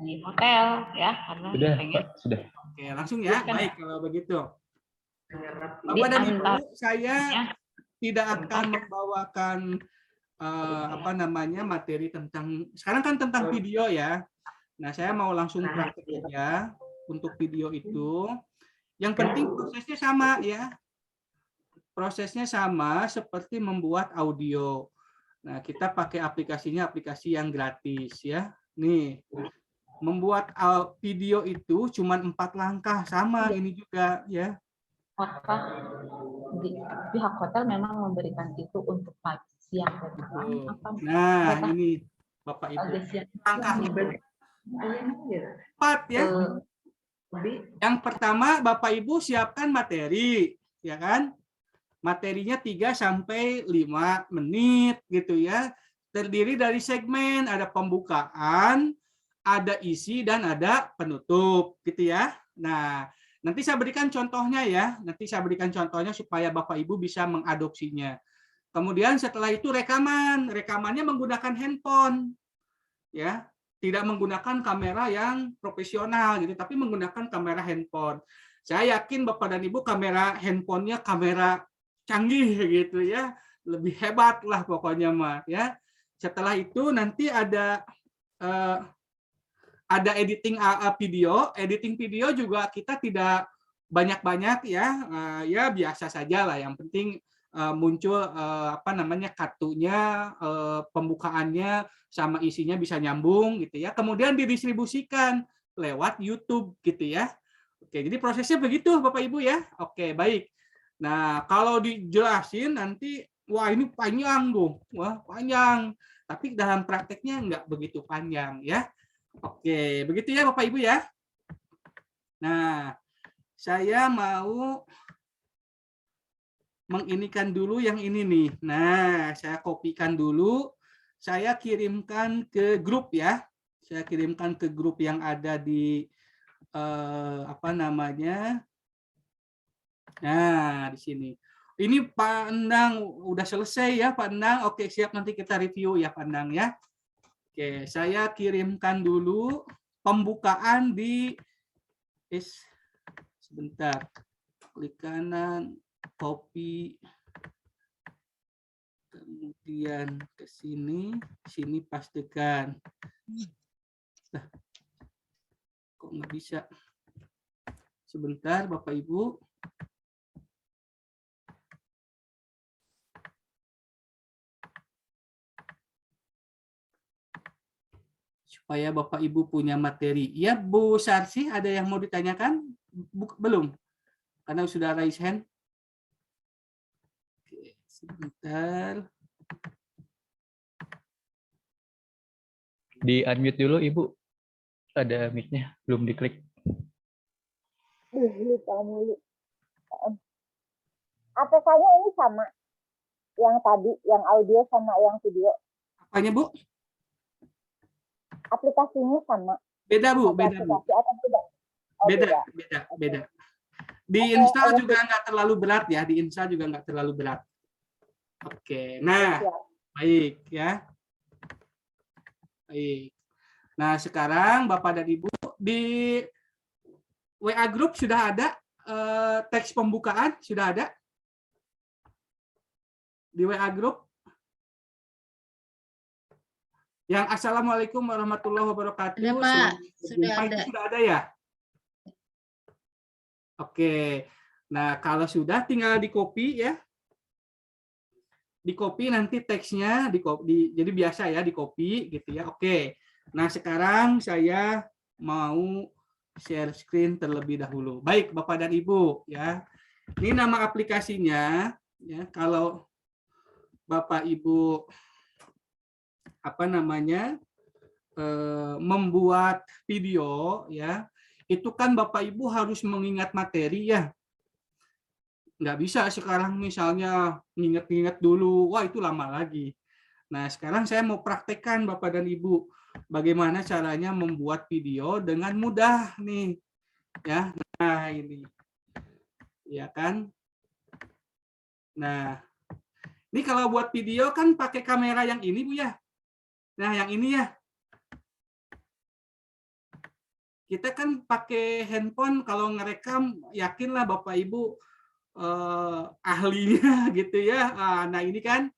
Di hotel ya, karena Sudah, pengen Pak, sudah. Oke, langsung ya. Silakan. Baik, kalau begitu. di Bapak dan Ibu, antar saya tidak akan membawakan materi tentang, sekarang kan tentang video ya. Nah, saya mau langsung praktek aja untuk video itu. Yang penting prosesnya sama ya. Prosesnya sama seperti membuat audio. Nah, kita pakai aplikasinya, aplikasi yang gratis ya. Nih, membuat video itu cuma 4 langkah, sama ini juga ya. pihak hotel memang memberikan itu untuk pagi, siang, dan malam. Apa? Nah, ini Bapak Ibu. Pagi, siang, Langkah siang. 4 ya. Yang pertama, Bapak Ibu siapkan materi, ya kan? Materinya 3 sampai 5 menit gitu ya. Terdiri dari segmen, ada pembukaan, ada isi, dan ada penutup gitu ya. Nah, nanti saya berikan contohnya ya. Nanti saya berikan contohnya supaya Bapak Ibu bisa mengadopsinya. Kemudian setelah itu rekaman. Rekamannya menggunakan handphone. Ya, tidak menggunakan kamera yang profesional gitu, tapi menggunakan kamera handphone. Saya yakin Bapak dan Ibu kamera handphonenya kamera canggih gitu ya. Lebih hebat lah pokoknya mah ya. Setelah itu nanti ada editing video juga kita tidak banyak-banyak ya, ya biasa saja lah. Yang penting muncul kartunya, pembukaannya sama isinya bisa nyambung gitu ya. Kemudian didistribusikan lewat YouTube gitu ya. Oke, jadi prosesnya begitu Bapak Ibu ya. Oke, baik. Nah, kalau dijelasin nanti wah ini panjang dong. Wah, panjang. Tapi dalam prakteknya nggak begitu panjang ya. Oke, begitu ya Bapak Ibu ya. Nah, saya mau menginikan dulu yang ini nih. Nah, saya kopikan dulu. Saya kirimkan ke grup ya. Saya kirimkan ke grup yang ada di Nah, di sini. Ini Pak Endang udah selesai ya, Pak Endang. Oke, siap, nanti kita review ya, Pak Endang ya. Oke, saya kirimkan dulu pembukaan di sebentar. Klik kanan, copy. Kemudian ke sini pastikan. Nah, kok nggak bisa? Sebentar, Bapak Ibu. Supaya Bapak Ibu punya materi. Ya, Bu Sarsi, ada yang mau ditanyakan? Belum? Karena sudah raise hand. Oke, sebentar. Di unmute dulu Ibu. Ada mic-nya, belum diklik. Lupa mulu. APK-nya ini sama? Yang tadi, yang audio sama yang video? Apanya, Bu? Aplikasinya sama? Beda, Bu. Beda, Bu. Beda. Di install juga nggak terlalu berat ya. Di install juga nggak terlalu berat. Oke, nah, baik ya. Baik. Nah, sekarang Bapak dan Ibu di WA Group sudah ada teks pembukaan, sudah ada di WA Group. Yang Assalamualaikum warahmatullahi wabarakatuh. Ada, Pak. Sudah ada. Sudah ada ya? Oke. Nah, kalau sudah tinggal di-copy ya. Di-copy nanti teksnya jadi biasa ya, di-copy gitu ya. Oke. Nah, sekarang saya mau share screen terlebih dahulu. Baik, Bapak dan Ibu ya. Ini nama aplikasinya ya. Kalau Bapak Ibu membuat video ya, itu kan Bapak Ibu harus mengingat materi ya. nggak bisa sekarang misalnya nginget-nginget dulu, wah itu lama lagi. Nah, sekarang saya mau praktekkan Bapak dan Ibu bagaimana caranya membuat video dengan mudah nih. Ya. Nah, ini. Ya kan? Nah, ini kalau buat video kan pakai kamera yang ini, Bu ya. Nah, yang ini ya. Kita kan pakai handphone kalau ngerekam, yakinlah Bapak Ibu ahlinya gitu ya. Nah, ini kan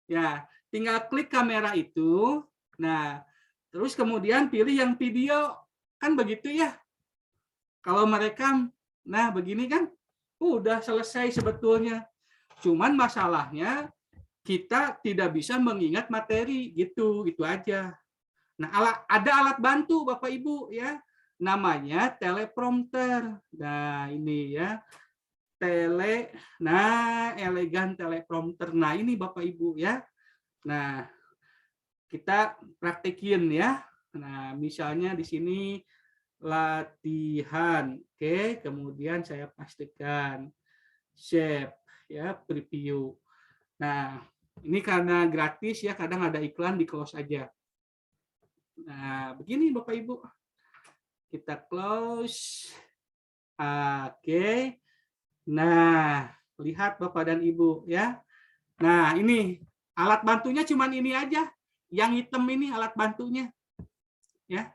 ya, tinggal klik kamera itu. Nah, terus kemudian pilih yang video, kan begitu ya. Kalau merekam, nah begini kan, udah selesai sebetulnya. Cuman masalahnya kita tidak bisa mengingat materi gitu, gitu aja. Nah, ada alat bantu Bapak Ibu ya, namanya teleprompter. Nah, ini ya. Elegan teleprompter. Nah, ini Bapak Ibu ya. Nah, kita praktekin ya. Nah, misalnya di sini latihan. Oke, kemudian saya pastikan save ya, preview. Nah, ini karena gratis ya, kadang ada iklan di close aja. Nah, begini Bapak Ibu. Kita close. Oke. Nah, lihat Bapak dan Ibu ya. Nah, ini alat bantunya cuman ini aja. Yang hitam ini alat bantunya. Ya.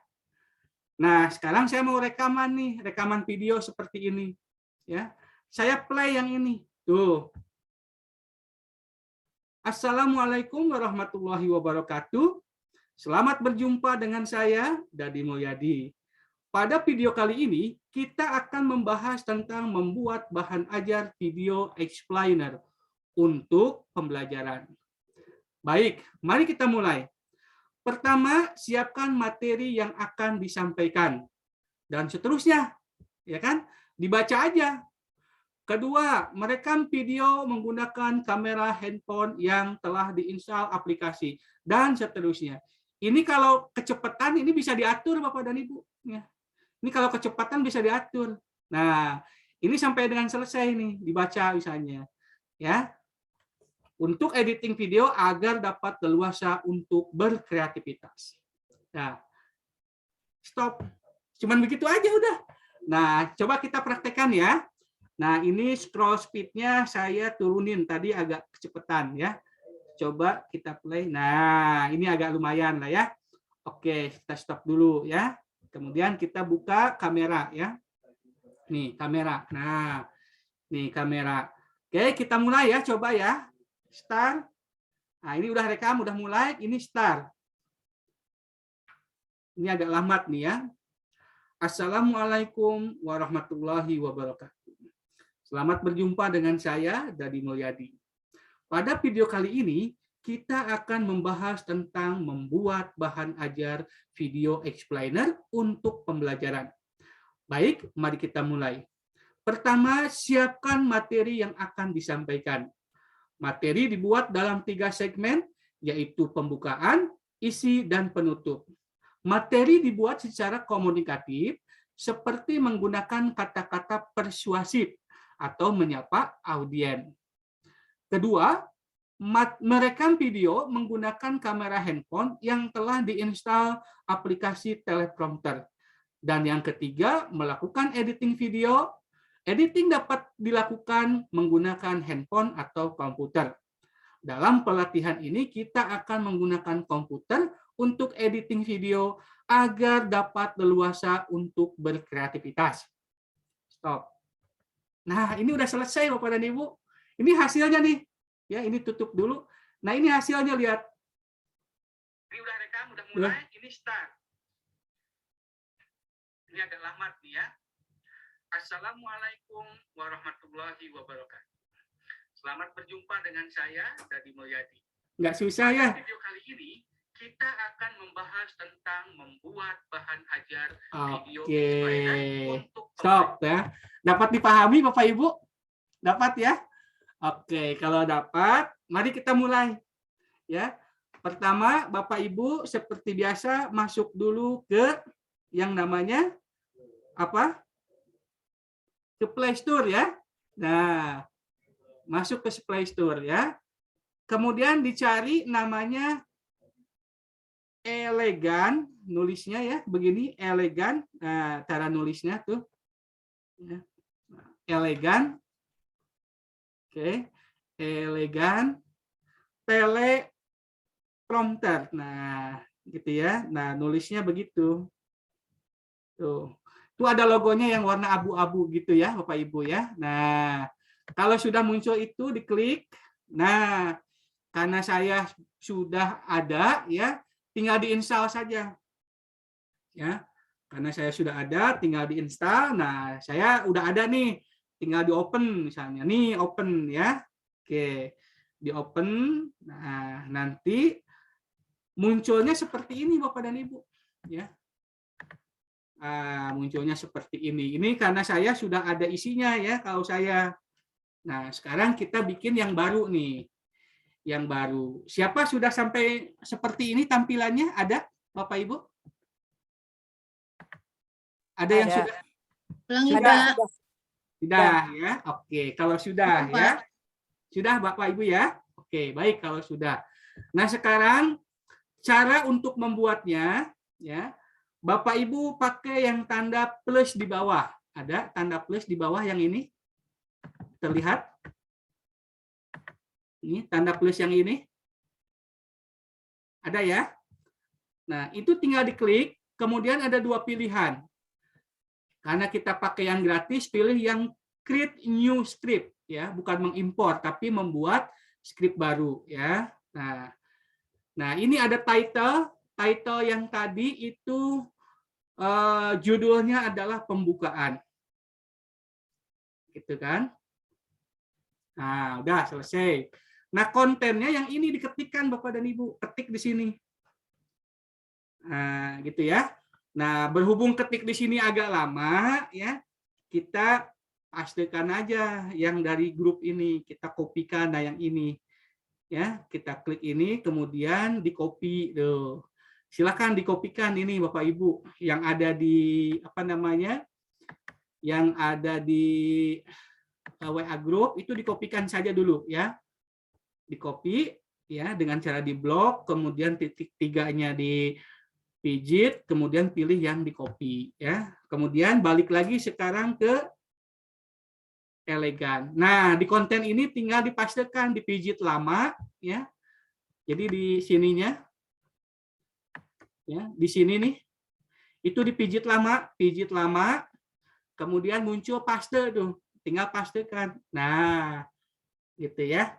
Nah, sekarang saya mau rekaman nih, rekaman video seperti ini. Ya. Saya play yang ini. Tuh. Assalamualaikum warahmatullahi wabarakatuh. Selamat berjumpa dengan saya, Dadi Mulyadi. Pada video kali ini, kita akan membahas tentang membuat bahan ajar video explainer untuk pembelajaran. Baik, mari kita mulai. Pertama, siapkan materi yang akan disampaikan. Dan seterusnya, ya kan? Dibaca aja. Kedua, merekam video menggunakan kamera handphone yang telah diinstal aplikasi. Dan seterusnya. Ini kalau kecepatan, ini bisa diatur Bapak dan Ibu. Ya. Ini kalau kecepatan bisa diatur. Nah, ini sampai dengan selesai nih, dibaca misalnya. Ya. Untuk editing video agar dapat leluasa untuk berkreativitas. Nah, stop. Cuman begitu aja udah. Nah, coba kita praktekkan ya. Nah, ini scroll speed-nya saya turunin. Tadi agak kecepatan ya. Coba kita play. Nah, ini agak lumayan lah ya. Oke, kita stop dulu ya. Kemudian kita buka kamera ya. Nih, kamera. Nah, nih kamera. Oke, kita mulai ya, coba ya. Start. Nah, ini udah rekam, udah mulai. Ini start. Ini agak lambat nih ya. Assalamualaikum warahmatullahi wabarakatuh. Selamat berjumpa dengan saya, Dadi Mulyadi. Pada video kali ini, kita akan membahas tentang membuat bahan ajar video explainer untuk pembelajaran. Baik, mari kita mulai. Pertama, siapkan materi yang akan disampaikan. Materi dibuat dalam 3 segmen, yaitu pembukaan, isi, dan penutup. Materi dibuat secara komunikatif, seperti menggunakan kata-kata persuasif atau menyapa audiens. Kedua, merekam video menggunakan kamera handphone yang telah diinstal aplikasi teleprompter. Dan yang ketiga, melakukan editing video. Editing dapat dilakukan menggunakan handphone atau komputer. Dalam pelatihan ini, kita akan menggunakan komputer untuk editing video agar dapat leluasa untuk berkreativitas. Stop. Nah, ini udah selesai Bapak dan Ibu. Ini hasilnya nih. Ya, ini tutup dulu. Nah, ini hasilnya, lihat. Ini udah rekam, udah mulai, ini start. Ini agak lambat nih ya. Assalamualaikum warahmatullahi wabarakatuh. Selamat berjumpa dengan saya, Dadi Mulyadi. Nggak susah ya. Pada video kali ini, kita akan membahas tentang membuat bahan ajar video untuk stop ya. Dapat dipahami Bapak Ibu? Dapat ya? Oke, kalau dapat, mari kita mulai. Ya, pertama Bapak Ibu seperti biasa masuk dulu ke yang namanya apa? Ke Play Store ya. Nah, Masuk ke Play Store ya. Kemudian dicari namanya Elegan, nulisnya ya begini, Elegan. Nah, cara nulisnya tuh ya. Elegan. Oke. Elegan teleprompter. Nah, gitu ya. Nah, nulisnya begitu. Tuh. Itu ada logonya yang warna abu-abu gitu ya, Bapak Ibu ya. Nah, kalau sudah muncul itu diklik. Nah, karena saya sudah ada ya, tinggal diinstal saja. Ya. Karena saya sudah ada, tinggal diinstal. Nah, saya udah ada nih, tinggal di open misalnya. Nih, open ya. Oke. Di open. Nah, nanti munculnya seperti ini Bapak dan Ibu, ya. Munculnya seperti ini. Ini karena saya sudah ada isinya ya kalau saya. Nah, sekarang kita bikin yang baru nih. Yang baru. Siapa sudah sampai seperti ini tampilannya? Ada Bapak Ibu? Ada yang sudah? Sudah. Sudah ya. Oke, kalau sudah ya. Sudah Bapak Ibu ya. Oke, baik kalau sudah. Nah, sekarang cara untuk membuatnya ya. Bapak Ibu pakai yang tanda plus di bawah. Ada tanda plus di bawah yang ini? Terlihat? Ini tanda plus yang ini. Ada ya? Nah, itu tinggal diklik, kemudian ada dua pilihan. Karena kita pakai yang gratis, pilih yang create new script ya, bukan mengimpor tapi membuat script baru ya. Nah, ini ada title yang tadi itu judulnya adalah pembukaan. Gitu kan? Nah, udah selesai. Nah, kontennya yang ini diketikkan Bapak dan Ibu, ketik di sini. Nah, gitu ya. Nah, berhubung ketik di sini agak lama ya, kita pastekan aja yang dari grup ini, kita kopikan yang ini. Ya, kita klik ini kemudian di-copy tuh. Silakan dikopikan ini Bapak Ibu yang ada di apa namanya? Yang ada di WA group itu dikopikan saja dulu ya. Di-copy ya dengan cara di-blok, kemudian titik tiganya dipijit, kemudian pilih yang di-copy ya. Kemudian balik lagi sekarang ke Elegan. Nah, di konten ini tinggal dipastekan, dipijit lama ya. Jadi di sininya ya, di sini nih. Itu dipijit lama, kemudian muncul paste tuh. Tinggal pastekan. Nah, gitu ya.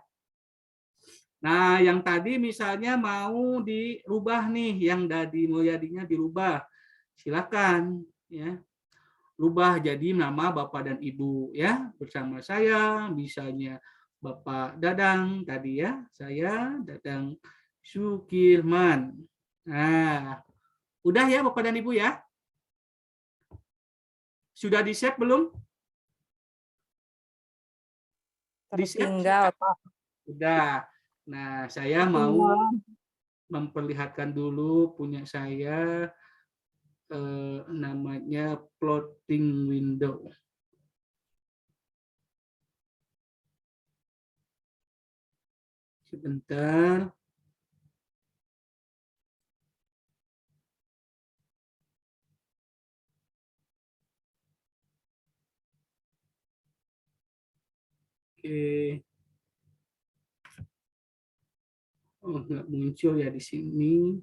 Nah, yang tadi misalnya mau dirubah nih, yang Dadi Mulyadinya dirubah. Silakan ya. Rubah jadi nama Bapak dan Ibu ya, bersama saya, misalnya Bapak Dadang tadi ya, saya Dadang Sukirman. Nah, udah ya Bapak dan Ibu ya? Sudah di-save belum? Tertinggal, Pak. Sudah. Nah, saya mau memperlihatkan dulu punya saya. Namanya plotting window. Sebentar. Oke. Oh, nggak muncul ya di sini.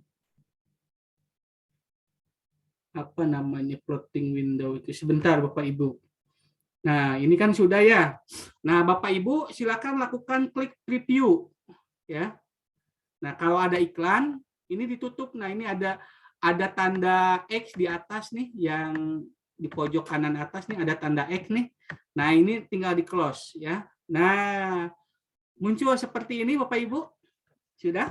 Apa namanya plotting window itu? Sebentar Bapak Ibu. Nah, ini kan sudah ya. Nah, Bapak Ibu silakan lakukan klik preview ya. Nah, kalau ada iklan ini ditutup. Nah, ini ada tanda X di atas nih, yang di pojok kanan atas nih ada tanda X nih. Nah, ini tinggal di close ya. Nah, muncul seperti ini Bapak Ibu. Sudah?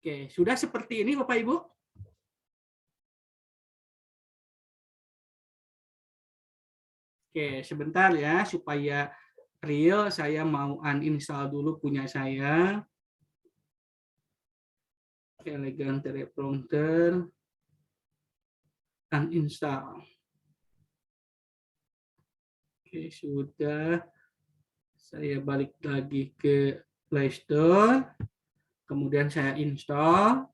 Oke, sudah seperti ini Bapak Ibu? Oke, sebentar ya, supaya real saya mau uninstall dulu punya saya. Elegant teleprompter, uninstall. Oke, sudah. Saya balik lagi ke Play Store, kemudian saya install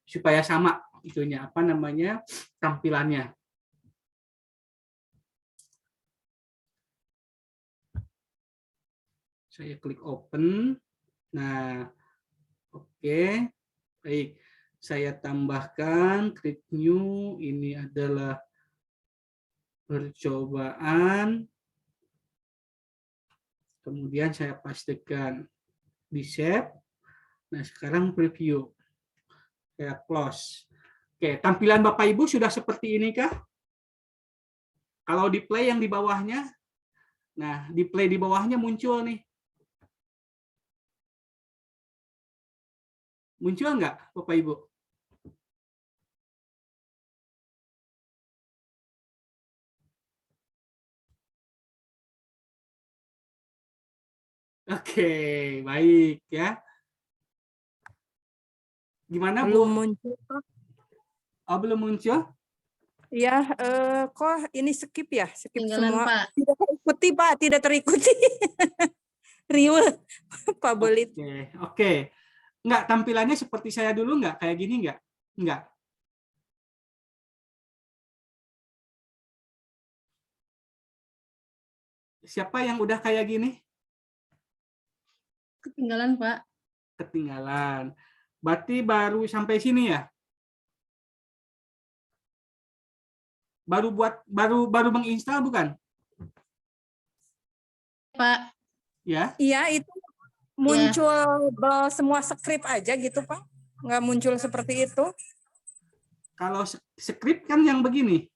supaya sama itunya apa namanya tampilannya. Saya klik open. Nah, oke. Baik. Saya tambahkan create new, ini adalah percobaan. Kemudian saya pastikan di save. Nah, sekarang preview. Saya close. Oke, tampilan Bapak Ibu sudah seperti ini kah? Kalau di play yang di bawahnya, nah di play di bawahnya muncul nih. Muncul nggak Bapak Ibu? Oke, baik ya. Gimana Belum Bu? muncul. Oh, belum muncul? Ya, kok ini skip ya? Skip Tinggalan, semua. Pak. Tidak terikuti, Pak. Tidak terikuti. Riwe, Pak Belit. Oke. Nggak, tampilannya seperti saya dulu nggak? Kayak gini nggak? Nggak. Siapa yang udah kayak gini? Ketinggalan, Pak. Ketinggalan. Berarti baru sampai sini ya? Baru menginstal bukan? Pak. Ya. Iya, itu muncul semua skrip aja gitu, Pak. Nggak muncul seperti itu. Kalau skrip kan yang begini.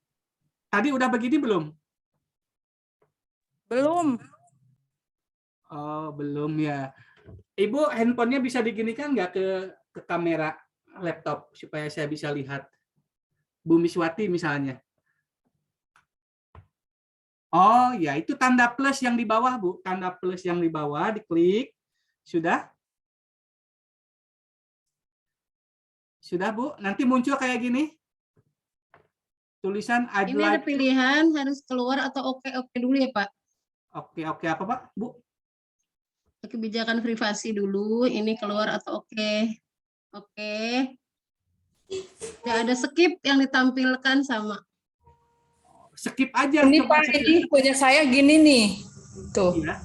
Tadi udah begini belum? Belum. Oh, belum ya. Ibu, handphonenya bisa diginikan nggak ke kamera laptop supaya saya bisa lihat? Bu Miswati misalnya. Oh, ya itu tanda plus yang di bawah, Bu. Tanda plus yang di bawah, diklik. Sudah? Sudah, Bu? Nanti muncul kayak gini. Tulisan I'd Ini ada like. pilihan harus keluar atau oke dulu ya, Pak. Oke apa, Pak? Bu? Kebijakan privasi dulu, ini keluar atau oke. Oke. Tidak ada skip yang ditampilkan sama. Skip aja. Ini coba Pak, skip. ini punya saya gini nih. Tuh. Iya.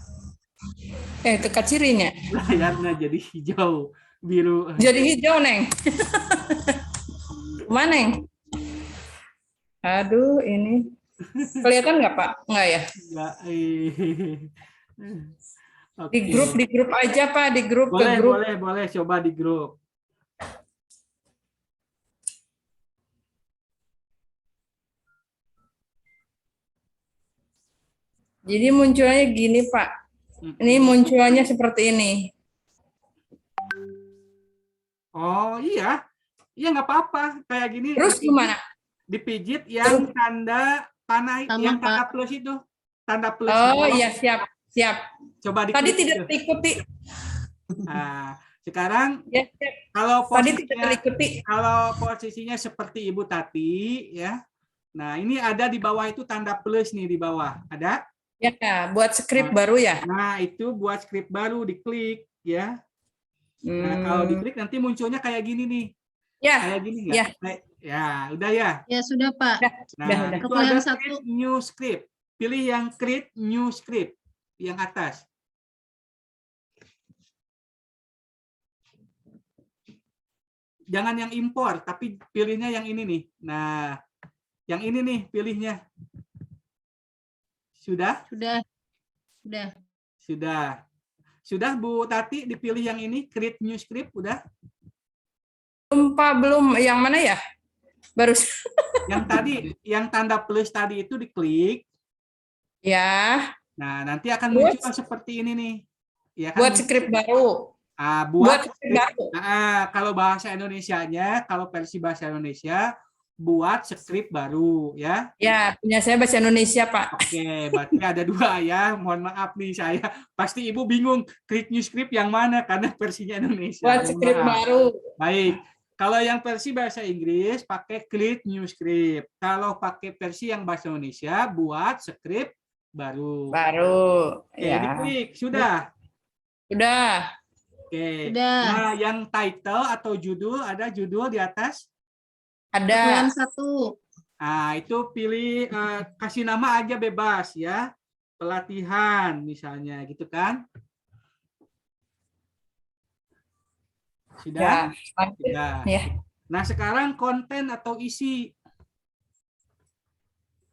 Dekat cirinya. Layarnya jadi hijau, biru. Jadi hijau, Neng. Mana, Neng? Aduh, ini. Kelihatan nggak, Pak? Nggak ya? Enggak. Di grup aja, Pak. Di grup, Boleh, ke grup. boleh. Coba di grup. Jadi munculnya gini, Pak. Ini munculnya seperti ini. Oh iya, iya nggak apa-apa. Kayak gini. Terus gimana? Dipijit yang tanda panah, Sama, yang tanda Pak. plus itu. Tanda plus. Oh bawah. iya, siap. Coba diklik Tadi itu. tidak terikuti. Nah, sekarang Ya, siap. kalau Tadi tidak posisinya, terikuti. kalau posisinya seperti Ibu Tati, ya. Nah, ini ada di bawah itu tanda plus nih di bawah. Ada? Ya, buat skrip baru ya. Nah, itu buat skrip baru diklik, ya. Nah, kalau diklik nanti munculnya kayak gini nih. Ya, Kayak gini nggak? ya. Ya, udah ya. Ya sudah, Pak. Nah, Udah. itu Aku ada yang satu. create new script. Pilih yang create new script yang atas. Jangan yang import, tapi pilihnya yang ini nih. Nah, yang ini nih pilihnya. Sudah? Sudah. Sudah. Sudah Bu Tati dipilih yang ini, create new script, udah? Belum. Yang mana ya? Baru. Yang tadi, yang tanda plus tadi itu diklik. Ya. Nah, nanti akan muncul seperti ini nih. Ya kan? Buat skrip baru. Buat skrip baru. kalau bahasa Indonesianya, kalau versi bahasa Indonesia, buat skrip baru ya. Ya, punya saya bahasa Indonesia, Pak. Oke, berarti ada 2 ya. Mohon maaf nih saya. Pasti Ibu bingung klik new script yang mana karena versinya Indonesia. Buat Mohon skrip maaf. baru. Baik. Kalau yang versi bahasa Inggris pakai klik new script. Kalau pakai versi yang bahasa Indonesia buat skrip baru. Baru. Oke, Ya. diklik. Sudah. Sudah. Oke. Sudah. Nah, yang title atau judul, ada judul di atas? Ada. Yang 1. Nah, itu pilih kasih nama aja bebas ya. Pelatihan misalnya gitu kan. Sudah? Ya. Sudah. Ya. Nah, sekarang konten atau isi.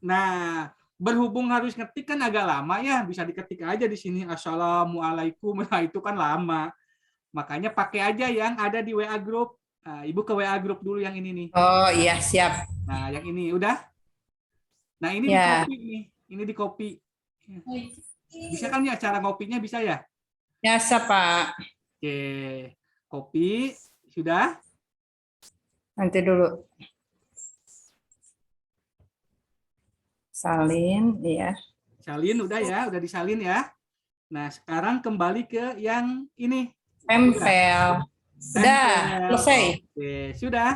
Nah, berhubung harus ngetik kan agak lama ya, bisa diketik aja di sini Assalamualaikum. Nah, itu kan lama. Makanya pakai aja yang ada di WA group. Nah, Ibu ke WA group dulu yang ini nih. Oh, iya, siap. Nah, yang ini udah. Nah, ini Ya. di-copy nih. Ini di-copy. Bisa kan ya cara ngopinya bisa ya? Biasa, Pak. Oke. Copy. Sudah? Nanti dulu. Salin, iya. Salin udah ya, udah disalin ya. Nah, sekarang kembali ke yang ini. Tempel. Sudah, Tempel. selesai. Oke, sudah.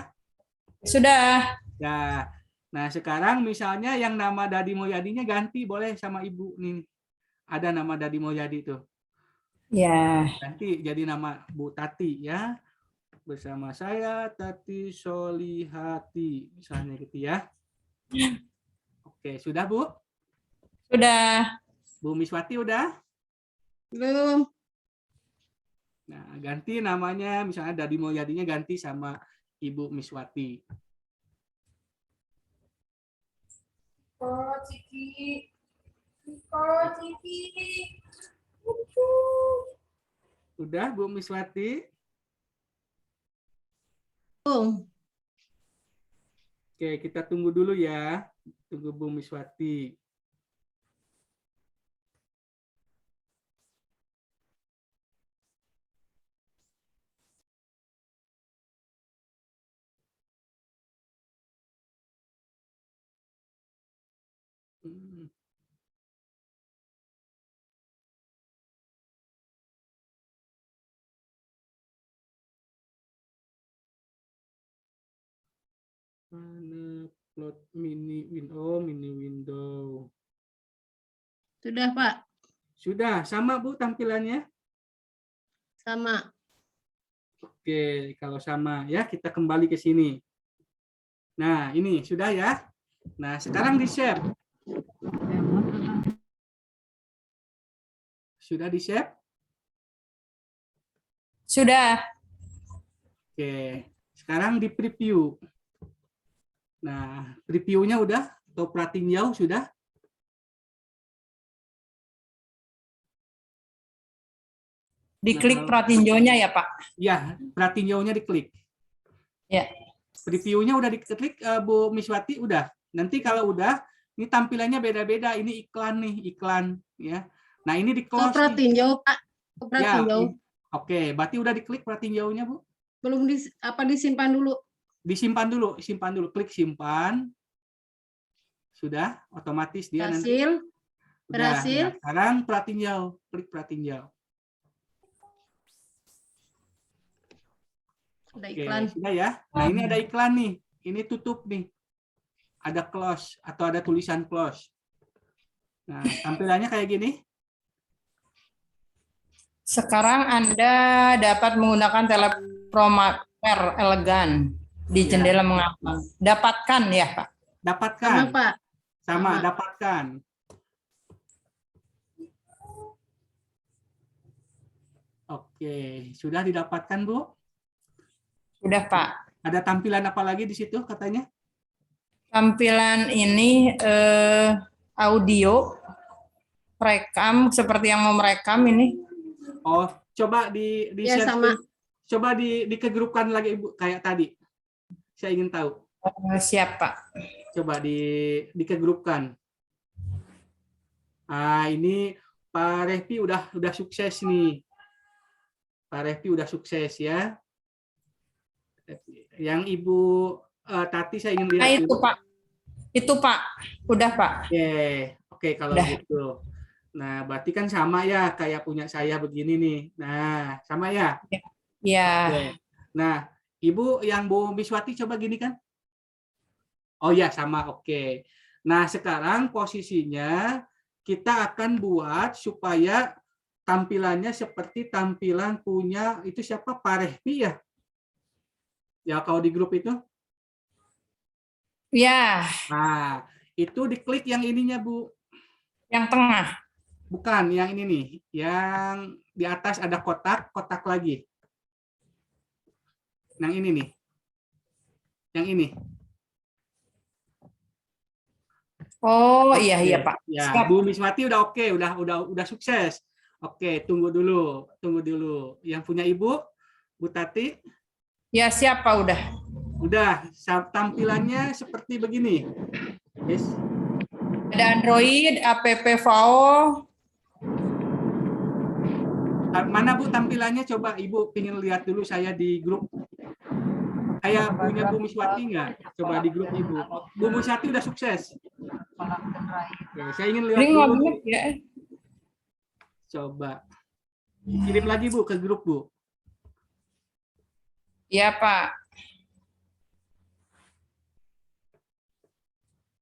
Sudah. Ya. Nah, sekarang misalnya yang nama Dadi Mulyadinya ganti boleh sama Ibu nih. Ada nama Dadi Mulyadi tuh. Ya. Ganti jadi nama Bu Tati ya. Bersama saya Tati Solihati misalnya gitu ya. Oke, sudah Bu? Sudah. Bu Miswati udah? Belum. Nah, ganti namanya misalnya Dadi Mulyadinya ganti sama Ibu Miswati. Oh, Ciki. Oh, Ciki. Udah Bu Miswati? Belum. Oke, kita tunggu dulu ya. Tunggu Bu Miswati. Mana plot mini window, mini window. Sudah, Pak. Sudah, sama Bu tampilannya? Sama. Oke, kalau sama ya kita kembali ke sini. Nah, ini sudah ya. Nah, sekarang di-share. Sudah di-share? Sudah. Oke, sekarang di preview. Nah, previewnya udah atau perhatiin jauh sudah? Diklik pratinjonya ya, Pak? Ya, perhatiin jauhnya diklik. Ya. Previewnya udah diklik, Bu Miswati udah. Nanti kalau udah, ini tampilannya beda-beda. Ini iklan nih, iklan ya. Nah, ini di close. Perhatiin jauh, Pak. Perhatiin jauh. Oke, berarti udah diklik perhatiin jauhnya, Bu? Belum disimpan dulu. Disimpan dulu, simpan dulu. Klik simpan. Sudah, otomatis dia nanti. Berhasil. Udah. Berhasil. Nah, sekarang perhatiin jauh, klik perhatiin jauh. Ada Oke, iklan. sudah ya. Nah, ini ada iklan nih. Ini tutup nih. Ada close atau ada tulisan close. Nah, tampilannya kayak gini. Sekarang Anda dapat menggunakan teleprompter elegan di Ya. jendela mengambang. Dapatkan ya, Pak? Dapatkan. Sama, Pak. Sama, Sama. dapatkan. Oke, sudah didapatkan, Bu? Sudah, Pak. Ada tampilan apa lagi di situ katanya? Tampilan ini audio, rekam seperti yang mau merekam ini. Oh, coba di Ya, share sama. screen. Coba dikegrupkan lagi, Ibu, kayak tadi. Saya ingin tahu. Siap, Pak. Coba dikegrupkan. Ah, ini Pak Revi udah sukses nih. Pak Revi udah sukses ya. Yang Ibu Tati saya ingin lihat Nah itu dulu. Pak. Itu Pak. Udah Pak. Oke, kalau Udah. gitu. Nah, berarti kan sama ya kayak punya saya begini nih. Nah, sama ya. Ya. Oke. Nah, Ibu yang Bu Miswati coba gini kan? Oh ya, sama. Oke. Nah, sekarang posisinya kita akan buat supaya tampilannya seperti tampilan punya itu siapa? Pak Rehpi ya? Ya, kalau di grup itu. Ya. Nah, itu diklik yang ininya, Bu. Yang tengah. Bukan, yang ini nih. Yang di atas ada kotak, kotak lagi. Yang ini nih. Yang ini. Oh iya iya Pak. Ya, Siap. Bu Miswati udah oke, udah sukses. Oke, tunggu dulu. Yang punya Ibu, Bu Tati? Ya siap Pak udah. Udah, tampilannya seperti begini. Yes. Ada Android, app VAO. Mana Bu tampilannya? Coba Ibu pingin lihat dulu saya di grup. Kayak punya Bu Miswati nggak? Coba di grup Ibu. Bu Miswati udah sukses. Oke, saya ingin lihat Ini dulu. ngomong ya. Coba. Kirim lagi Bu ke grup Bu. Ya Pak.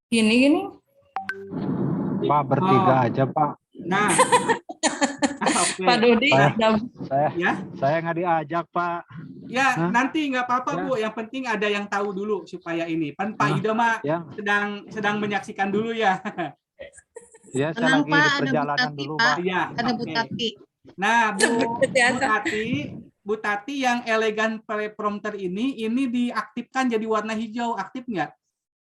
Gini. Pak bertiga aja Pak. Nah. Oke. Pak Dodi. Saya nggak diajak Pak. Ya, nanti nggak apa-apa Bu. Yang penting ada yang tahu dulu supaya ini. Kan Pak Yuda mah sedang menyaksikan dulu ya. Ya, saya Tenang lagi Pak, di ada Bu perjalanan Tati dulu Pak. Pak. Iya. Ada Bu oke. Tati. Nah, Bu Tati yang elegan teleprompter ini diaktifkan jadi warna hijau. Aktif nggak?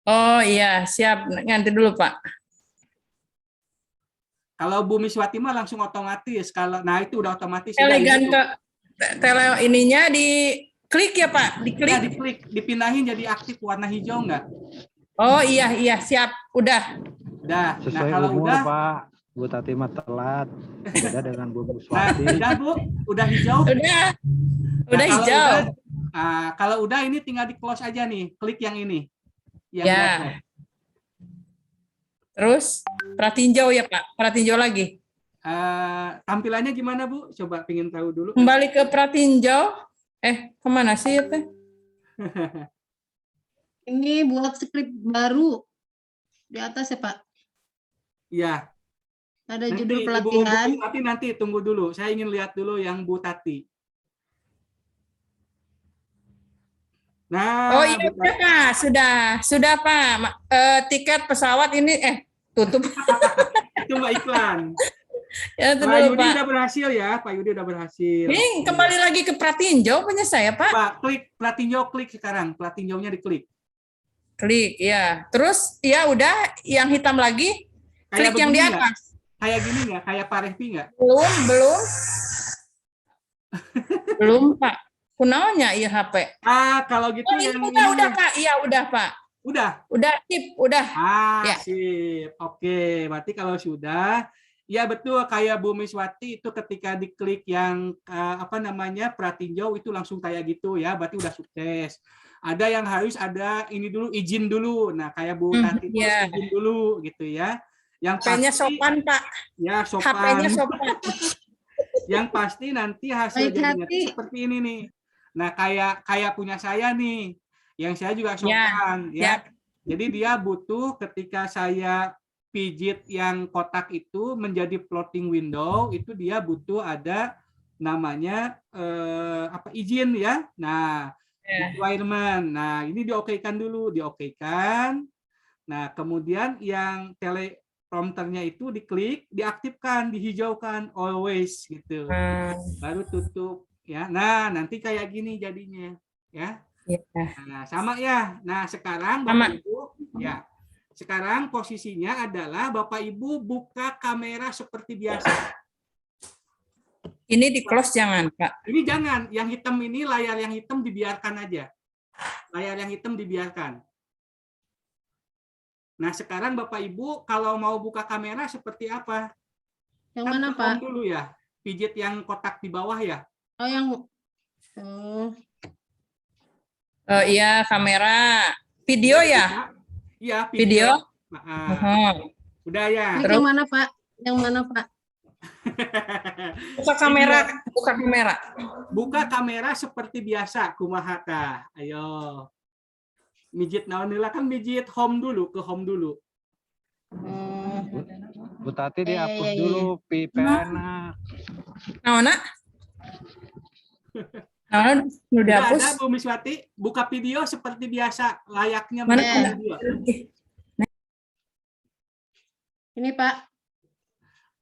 Oh iya siap. Nanti dulu Pak. Kalau Bu Miswati mah langsung otomatis. Nah itu udah otomatis. Elegan ke tele ininya diklik ya Pak. Diklik. Ya, diklik, dipindahin jadi aktif warna hijau nggak? Oh iya siap. Udah. Nah Sesuai kalau umur udah, Pak. Bu Tati mah telat. Beda dengan Bu nah Miswati. udah Bu, udah hijau. Udah Nah, hijau. Kalau udah ini tinggal di close aja nih, klik yang ini. Yang Ya. logo. Terus pratinjau ya Pak. Pratinjau lagi. Tampilannya gimana Bu? Coba pengen tahu dulu. Kembali ke pratinjau. Kemana sih ya Teh? Ini buat skrip baru di atas ya Pak. Iya. Ada Nanti judul Ibu pelatihan. nanti tunggu dulu. Saya ingin lihat dulu yang Bu Tati. Nah, Oh iya Pak, sudah Pak. Tiket pesawat ini tutup. itu Mbak iklan. Ya Pak dulu Yudi Pak. udah berhasil ya, Pak Yudi udah berhasil. Ini kembali lagi ke pratinjau punya saya Pak. Pak, klik platinjau, klik sekarang. Platinjaunya diklik. Klik ya. Terus ya udah yang hitam lagi. Kayak Klik yang di begini nggak? atas. Kayak gini nggak? Kayak Pak Rehpi nggak? Belum Pak. Kunaonnya iya HP. Kalau gitu Oh, yang udah Pak. Iya udah Pak. Udah Sip, udah. Ya. Sip. Oke, berarti kalau sudah, ya betul kayak Bu Miswati itu ketika diklik yang pratinjau itu langsung kayak gitu ya, berarti udah sukses. Ada yang harus ada ini dulu, izin dulu. Nah, kayak Bu Tati itu izin dulu gitu ya. Yang HP-nya pasti sopan Pak. ya sopan. HP-nya sopan. Yang pasti nanti hasil Baik jadinya hati. seperti ini nih. Nah, kayak punya saya nih, yang saya juga sopan ya. Jadi dia butuh ketika saya pijit yang kotak itu menjadi floating window, itu dia butuh ada namanya izin ya. Nah, requirement. Nah, ini diokekan dulu, diokekan. Nah, kemudian yang teleprompternya itu diklik, diaktifkan, dihijaukan always gitu. Baru tutup. Ya, nah nanti kayak gini jadinya, ya. Nah, sama ya. Nah sekarang Bapak Ibu, ya. Sekarang posisinya adalah Bapak Ibu buka kamera seperti biasa. Ini di close jangan Pak. Ini jangan, yang hitam ini layar yang hitam dibiarkan aja. Layar yang hitam dibiarkan. Nah sekarang Bapak Ibu kalau mau buka kamera seperti apa? Yang mana Pak? Dulu ya, pijit yang kotak di bawah ya. Oh yang Iya, kamera. Video ya? Iya, Video? Udah ya. Klik yang mana Pak? Yang mana Pak? Buka kamera, buka kamera. Buka kamera seperti biasa, kumaha tah. Ayo. Mijit naon heula kan mijit home dulu, ke home dulu. Bu Tati dihapus iya. dulu VPN-na. Naona? Naona udah Udah dihapus. ada Bu Miswati, buka video seperti biasa, layaknya Mana? buka video. Ini Pak.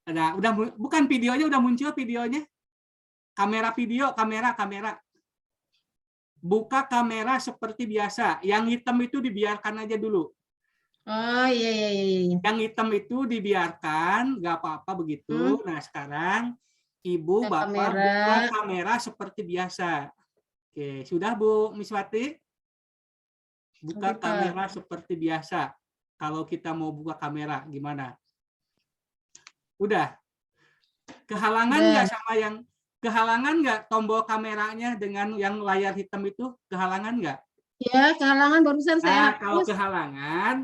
Ada, bukan videonya udah muncul videonya. Kamera video, kamera. Buka kamera seperti biasa. Yang hitam itu dibiarkan aja dulu. Oh iya. Yang hitam itu dibiarkan, nggak apa-apa begitu. Nah sekarang Ibu, Buka Bapak kamera. buka kamera seperti biasa. Oke, sudah Bu Miswati? Buka Buka. kamera seperti biasa. Kalau kita mau buka kamera, gimana? Udah. Kehalangan Udah. nggak sama yang kehalangan nggak tombol kameranya dengan yang layar hitam itu? Kehalangan nggak? Ya, kehalangan barusan saya Nah, kalau hapus. kehalangan,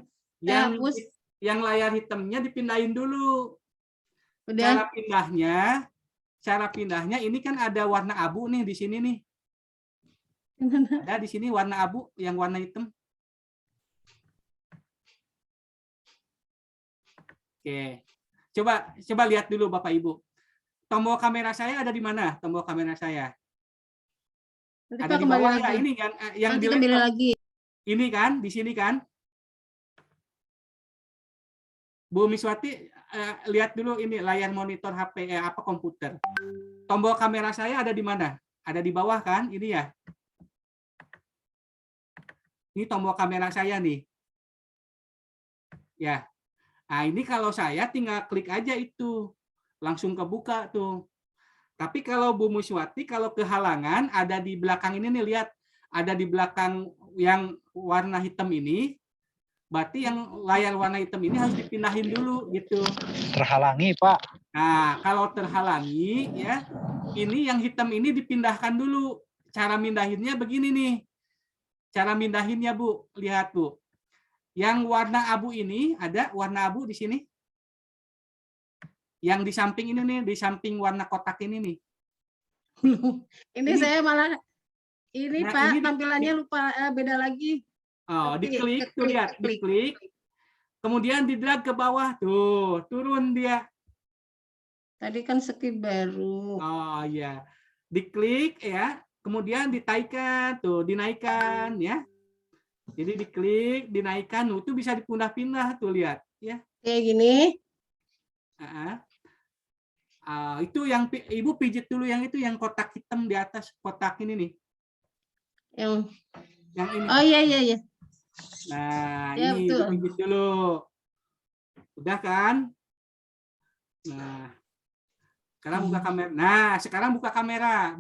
Saya hapus. yang layar hitamnya dipindahin dulu. Udah. Cara pindahnya ini kan ada warna abu nih di sini nih. Ada di sini warna abu, yang warna hitam. Oke. Coba lihat dulu Bapak Ibu. Tombol kamera saya ada di mana? Tombol kamera saya. Nanti Ada Pak di kembali bawah lagi. ya, ini kan yang Nanti di kembali laptop. lagi. Ini kan, di sini kan. Bu Miswati, lihat dulu ini layar monitor HP apa komputer. Tombol kamera saya ada di mana? Ada di bawah kan? Ini ya. Ini tombol kamera saya nih. Ya. Nah, ini kalau saya tinggal klik aja itu. Langsung kebuka tuh. Tapi kalau Bu Miswati, kalau kehalangan ada di belakang ini nih, lihat. Ada di belakang yang warna hitam ini. Berarti yang layar warna hitam ini harus dipindahin dulu gitu. Terhalangi, Pak. Nah, kalau terhalangi ya, ini yang hitam ini dipindahkan dulu. Cara mindahinnya begini nih. Cara mindahinnya, Bu. Lihat, Bu. Yang warna abu ini, ada warna abu di sini. Yang di samping ini nih, di samping warna kotak ini nih. Ini saya malah ini Nah, Pak, ini tampilannya lupa beda lagi. Oh, Tapi diklik, tuh lihat, diklik. Kemudian di-drag ke bawah, tuh, turun dia. Tadi kan skip baru. Oh iya. Diklik ya, kemudian ditaikan, tuh, dinaikkan ya. Jadi diklik, dinaikkan, itu bisa dipindah-pindah tuh, lihat ya. Kayak gini. Itu yang Ibu pijit dulu yang itu, yang kotak hitam di atas kotak ini nih. Yang ini. Oh iya. Nah, Ya, ini betul. dipijit dulu. Udah kan? Nah, sekarang buka kamera. Nah, sekarang buka kamera.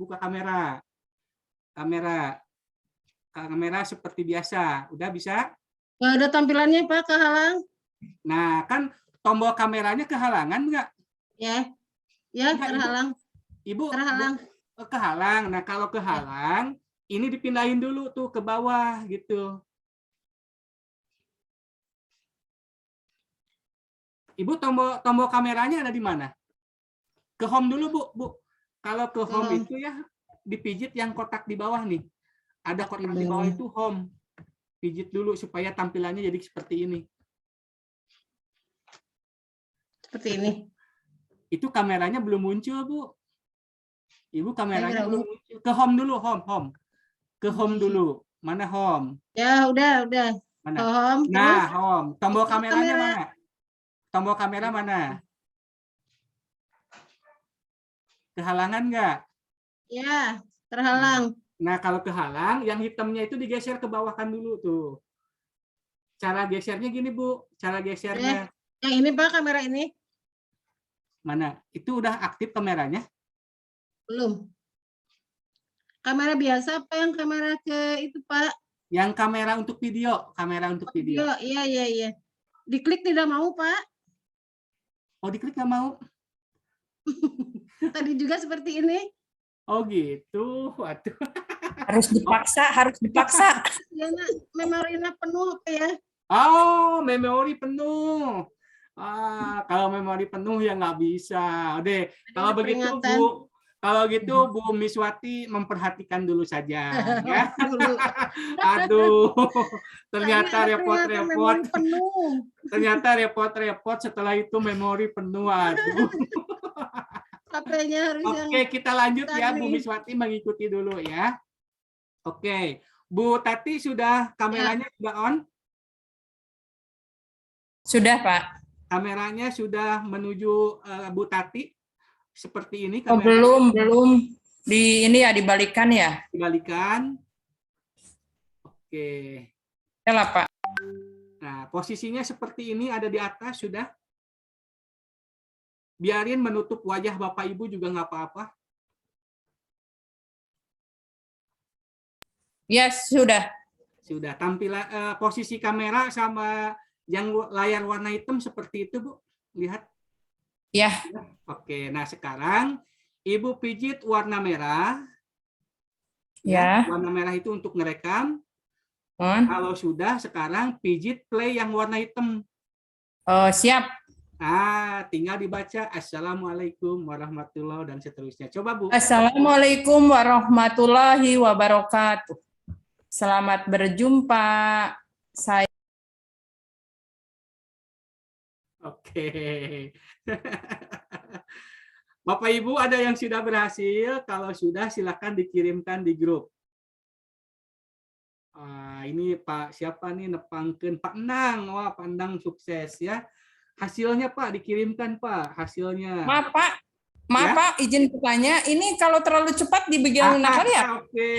Kamera seperti biasa. Udah bisa? Nggak ada tampilannya Pak, kehalang. Nah, kan tombol kameranya kehalangan nggak? Ya, terhalang. Ibu Terhalang. kehalang. Nah, kalau kehalang, ini dipindahin dulu tuh ke bawah gitu. Ibu tombol kameranya ada di mana? Ke home dulu, Bu. Kalau ke home itu ya dipijit yang kotak di bawah nih. Ada kotak di bawah itu home. Pijit dulu supaya tampilannya jadi seperti ini. Seperti ini. Itu kameranya belum muncul, Bu. Ibu kameranya Kamera belum muncul. Ke home dulu, home. Ke home dulu. Mana home? Ya, udah. Mana? Home. Nah, Terus home. Tombol kameranya kamera. mana? Tombol kamera mana? Kehalangan nggak? Ya, terhalang. Nah, kalau kehalang, yang hitamnya itu digeser ke bawah kan dulu tuh. Cara gesernya gini, Bu. Cara gesernya. Yang ini Pak, kamera ini. Mana? Itu udah aktif kameranya? Belum. Kamera biasa apa yang kamera ke itu Pak? Yang kamera untuk video. Kamera untuk video. Iya. Diklik tidak mau Pak. Oh, diklik nggak mau? Tadi juga seperti ini. Oh, gitu. Waduh. Harus dipaksa. Ya, Nak, memorinya penuh apa ya? Oh, memori penuh. Kalau memori penuh ya nggak bisa. Deh, kalau begitu peringatan. kalau gitu Bu Miswati memperhatikan dulu saja, ya. Dulu. Aduh, ternyata Tadi ada peringatan repot-repot. memori penuh. Ternyata repot-repot setelah itu memori penuh. Aduh. HP-nya harus yang Oke, kita lanjut ya, Bu tadi. Miswati mengikuti dulu ya. Oke, Bu Tati sudah kameranya sudah on? Sudah, Pak. Kameranya sudah menuju Bu Tati seperti ini. Oh, Kamera belum. Dibalikan ya? dibalikan. Oke. Ya lah, Pak. Nah, posisinya seperti ini, ada di atas sudah. Biarin menutup wajah Bapak Ibu juga nggak apa-apa. Ya, sudah. Sudah tampilan posisi kamera sama yang layar warna hitam seperti itu, Bu. Lihat. Ya. Oke, nah sekarang Ibu pijit warna merah. Ya. Warna merah itu untuk ngerekam. On. Kalau sudah, sekarang pijit play yang warna hitam. Oh, siap. Nah, tinggal dibaca Assalamualaikum warahmatullahi dan seterusnya. Coba, Bu. Assalamualaikum warahmatullahi wabarakatuh. Selamat berjumpa. Saya Oke. Bapak Ibu ada yang sudah berhasil? Kalau sudah silakan dikirimkan di grup. Ini Pak siapa nih nepangkeun Pak Endang. Wah, Pak Endang sukses ya. Hasilnya Pak dikirimkan Pak, hasilnya. Maaf, Pak. Ya? Pak, izin bertanya. Ini kalau terlalu cepat di bagian nakal ya? Oke.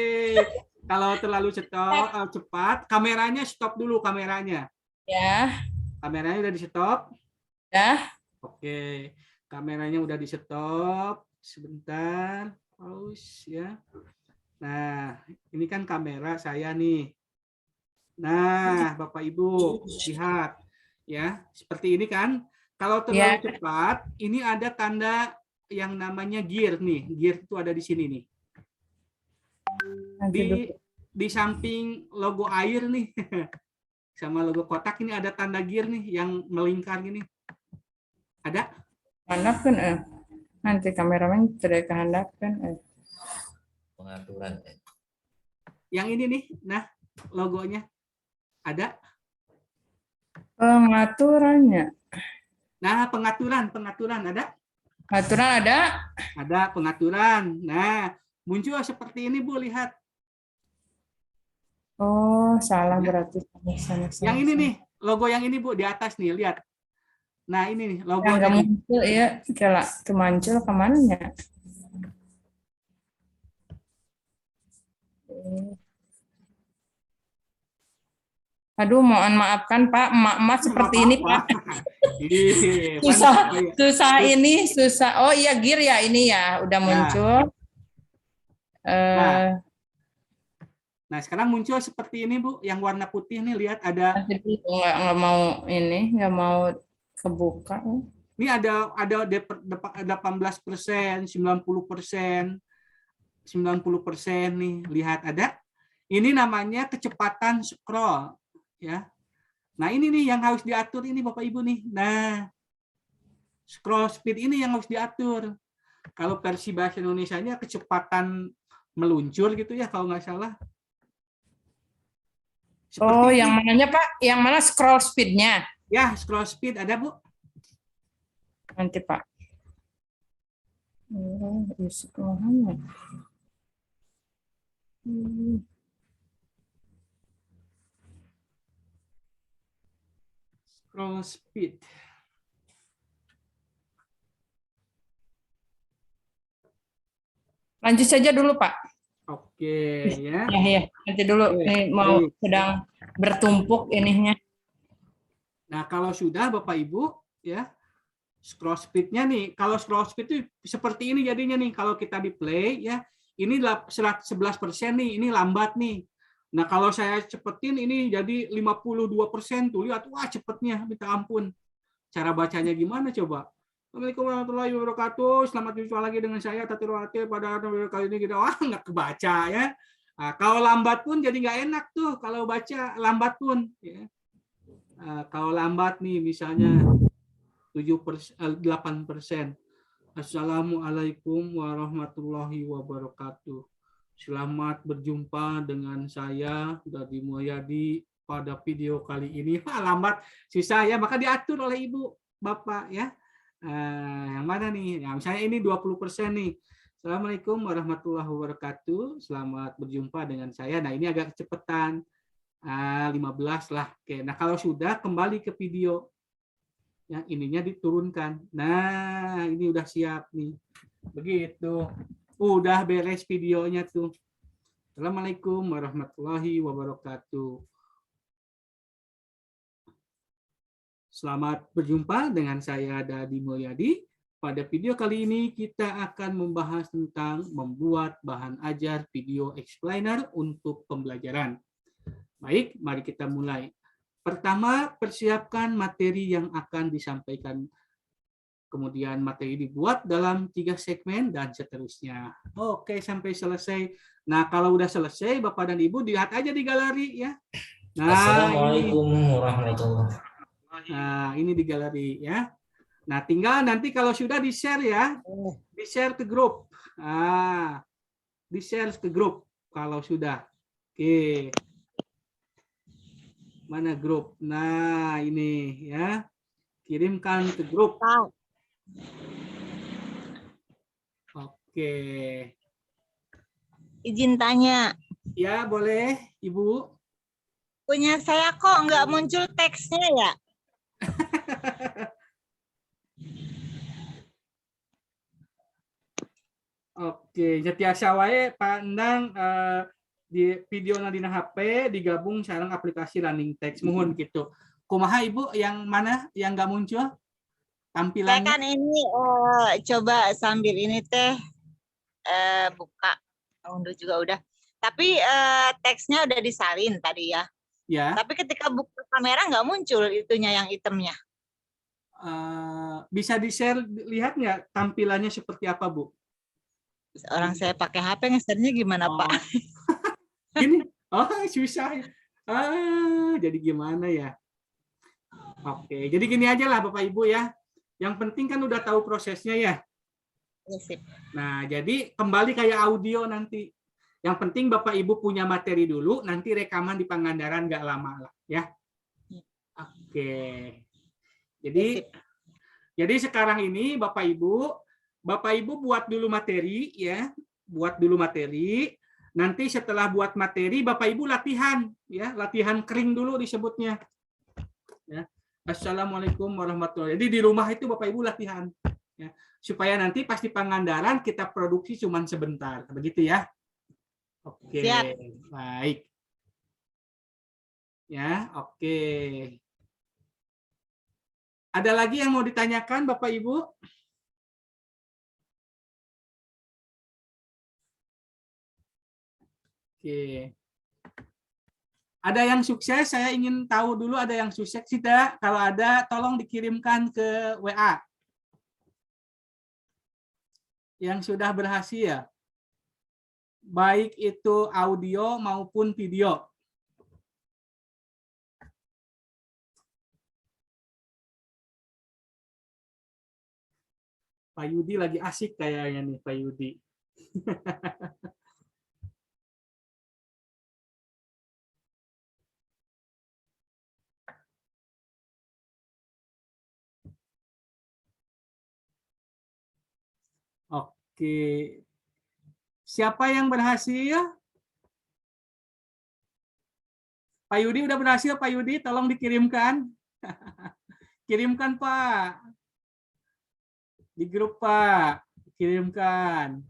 Kalau terlalu cepat, kameranya stop dulu kameranya. Ya. Kameranya udah di-stop? Ya. Oke. Kameranya udah di-stop. Sebentar. Pause ya. Nah, ini kan kamera saya nih. Nah, Bapak Ibu, lihat. Ya, seperti ini kan. Kalau terlalu cepat, ini ada tanda yang namanya gear nih. Gear itu ada di sini nih. Di samping logo air nih. Sama logo kotak ini ada tanda gear nih yang melingkar gini. Ada? Handapkan nanti kameramen tidak kehandapkan Pengaturan. Yang ini nih, nah logonya ada? Pengaturannya. Nah, pengaturan ada? Pengaturan ada? Ada pengaturan. Nah, muncul seperti ini Bu, lihat. Oh, salah Ya. berarti. Yang ini nih, logo yang ini Bu, di atas nih, lihat. Nah, ini nih logo. Yang nggak muncul ya, kela itu muncul kemananya? Aduh, mohon maafkan Pak, emak-emak seperti ini Pak. Susah ini, susah. Oh iya, gear ya ini ya, udah muncul. Nah, sekarang muncul seperti ini Bu, yang warna putih nih, lihat ada. Nggak mau ini, nggak mau kebuka. Ini ada 18%, 90%, 90% nih, lihat ada. Ini namanya kecepatan scroll, ya. Nah, ini nih yang harus diatur ini Bapak Ibu nih. Nah, scroll speed ini yang harus diatur. Kalau versi bahasa Indonesianya kecepatan meluncur gitu ya kalau nggak salah. Oh, yang mananya Pak? Yang mana scroll speed-nya? Ya, scroll speed ada Bu. Nanti Pak. Oh, isi kemana? Scroll speed. Lanjut saja dulu Pak. Oke ya. Ya, nanti dulu. Ini mau sedang bertumpuk ininya. Nah, kalau sudah Bapak Ibu ya, scroll speed-nya nih, kalau scroll speed itu seperti ini jadinya nih, kalau kita di play ya, ini 11% nih, ini lambat nih. Nah, kalau saya cepetin ini jadi 52% tuh, lihat, wah cepetnya, minta ampun. Cara bacanya gimana coba? Assalamualaikum warahmatullahi wabarakatuh, selamat berjumpa lagi dengan saya Tati Rohati pada kali ini kita, wah nggak kebaca ya. Nah, kalau lambat pun jadi nggak enak tuh kalau baca lambat pun. Ya. Kalau lambat nih misalnya 8%. Assalamualaikum warahmatullahi wabarakatuh. Selamat berjumpa dengan saya Dadi Mulyadi pada video kali ini. Lambat susah ya, maka diatur oleh ibu bapak ya. Yang mana nih? Ya, misalnya ini 20% nih. Assalamualaikum warahmatullahi wabarakatuh. Selamat berjumpa dengan saya. Nah, ini agak kecepatan. 15 lah. Oke. Nah, kalau sudah kembali ke video. Yang ininya diturunkan. Nah, ini udah siap nih. Begitu. Udah beres videonya tuh. Assalamualaikum warahmatullahi wabarakatuh. Selamat berjumpa dengan saya Dadi Mulyadi. Pada video kali ini kita akan membahas tentang membuat bahan ajar video explainer untuk pembelajaran. Baik, mari kita mulai. Pertama, persiapkan materi yang akan disampaikan. Kemudian materi dibuat dalam 3 segmen dan seterusnya. Oke, sampai selesai. Nah, kalau udah selesai, Bapak dan Ibu lihat aja di galeri ya. Nah, Assalamualaikum warahmatullahi wabarakatuh. Nah, ini di galeri ya. Nah, tinggal nanti kalau sudah di-share ya. Di-share ke grup. Di-share ke grup kalau sudah. Oke. Mana grup? Nah, ini ya. Kirimkan ke grup. Oke. Izin tanya. Ya, boleh, Ibu. Punya saya kok nggak muncul teksnya ya? Oke, jatiasa wae pandang di video dina HP digabung sareng aplikasi running text mohon gitu. Kumaha Ibu yang mana yang nggak muncul tampilannya? Saya kan ini coba sambil ini teh buka unduh juga udah. Tapi teksnya udah disalin tadi ya. Ya. Tapi ketika buka kamera nggak muncul itunya yang itemnya. Bisa di-share lihat nggak tampilannya seperti apa, Bu? Orang saya pakai HP nge-share-nya gimana, Pak? Gini. Oh, susah. Jadi gimana ya? Oke, jadi gini aja lah Bapak Ibu ya. Yang penting kan udah tahu prosesnya ya. Nah, jadi kembali kayak audio nanti. Yang penting Bapak Ibu punya materi dulu, nanti rekaman di Pangandaran nggak lama lah ya. Oke. Jadi sekarang ini Bapak Ibu buat dulu materi ya, buat dulu materi. Nanti setelah buat materi Bapak Ibu latihan ya, latihan kering dulu disebutnya. Ya. Assalamualaikum warahmatullahi wabarakatuh. Jadi di rumah itu Bapak Ibu latihan ya, supaya nanti pas di Pangandaran kita produksi cuman sebentar, begitu ya. Oke, siap. Baik. Ya, oke. Ada lagi yang mau ditanyakan Bapak Ibu? Oke. Ada yang sukses? Saya ingin tahu dulu ada yang sukses tidak? Kalau ada, tolong dikirimkan ke WA. Yang sudah berhasil, baik itu audio maupun video. Pak Yudi lagi asik kayaknya nih, Pak Yudi. Oke. Siapa yang berhasil? Pak Yudi udah berhasil, Pak Yudi, tolong dikirimkan. Kirimkan, Pak. Di grup, Pak. Kirimkan.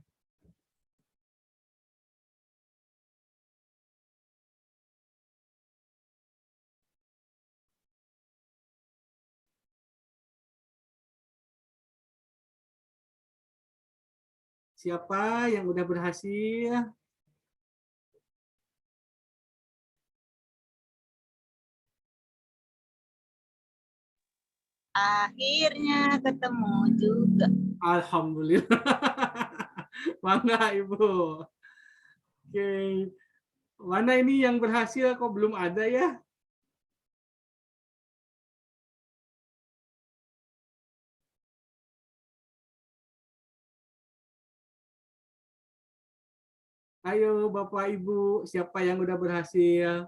Siapa yang udah berhasil? Akhirnya ketemu juga. Alhamdulillah. Bangga Ibu. Oke. Mana ini yang berhasil kok belum ada ya? Ayo Bapak Ibu, siapa yang udah berhasil?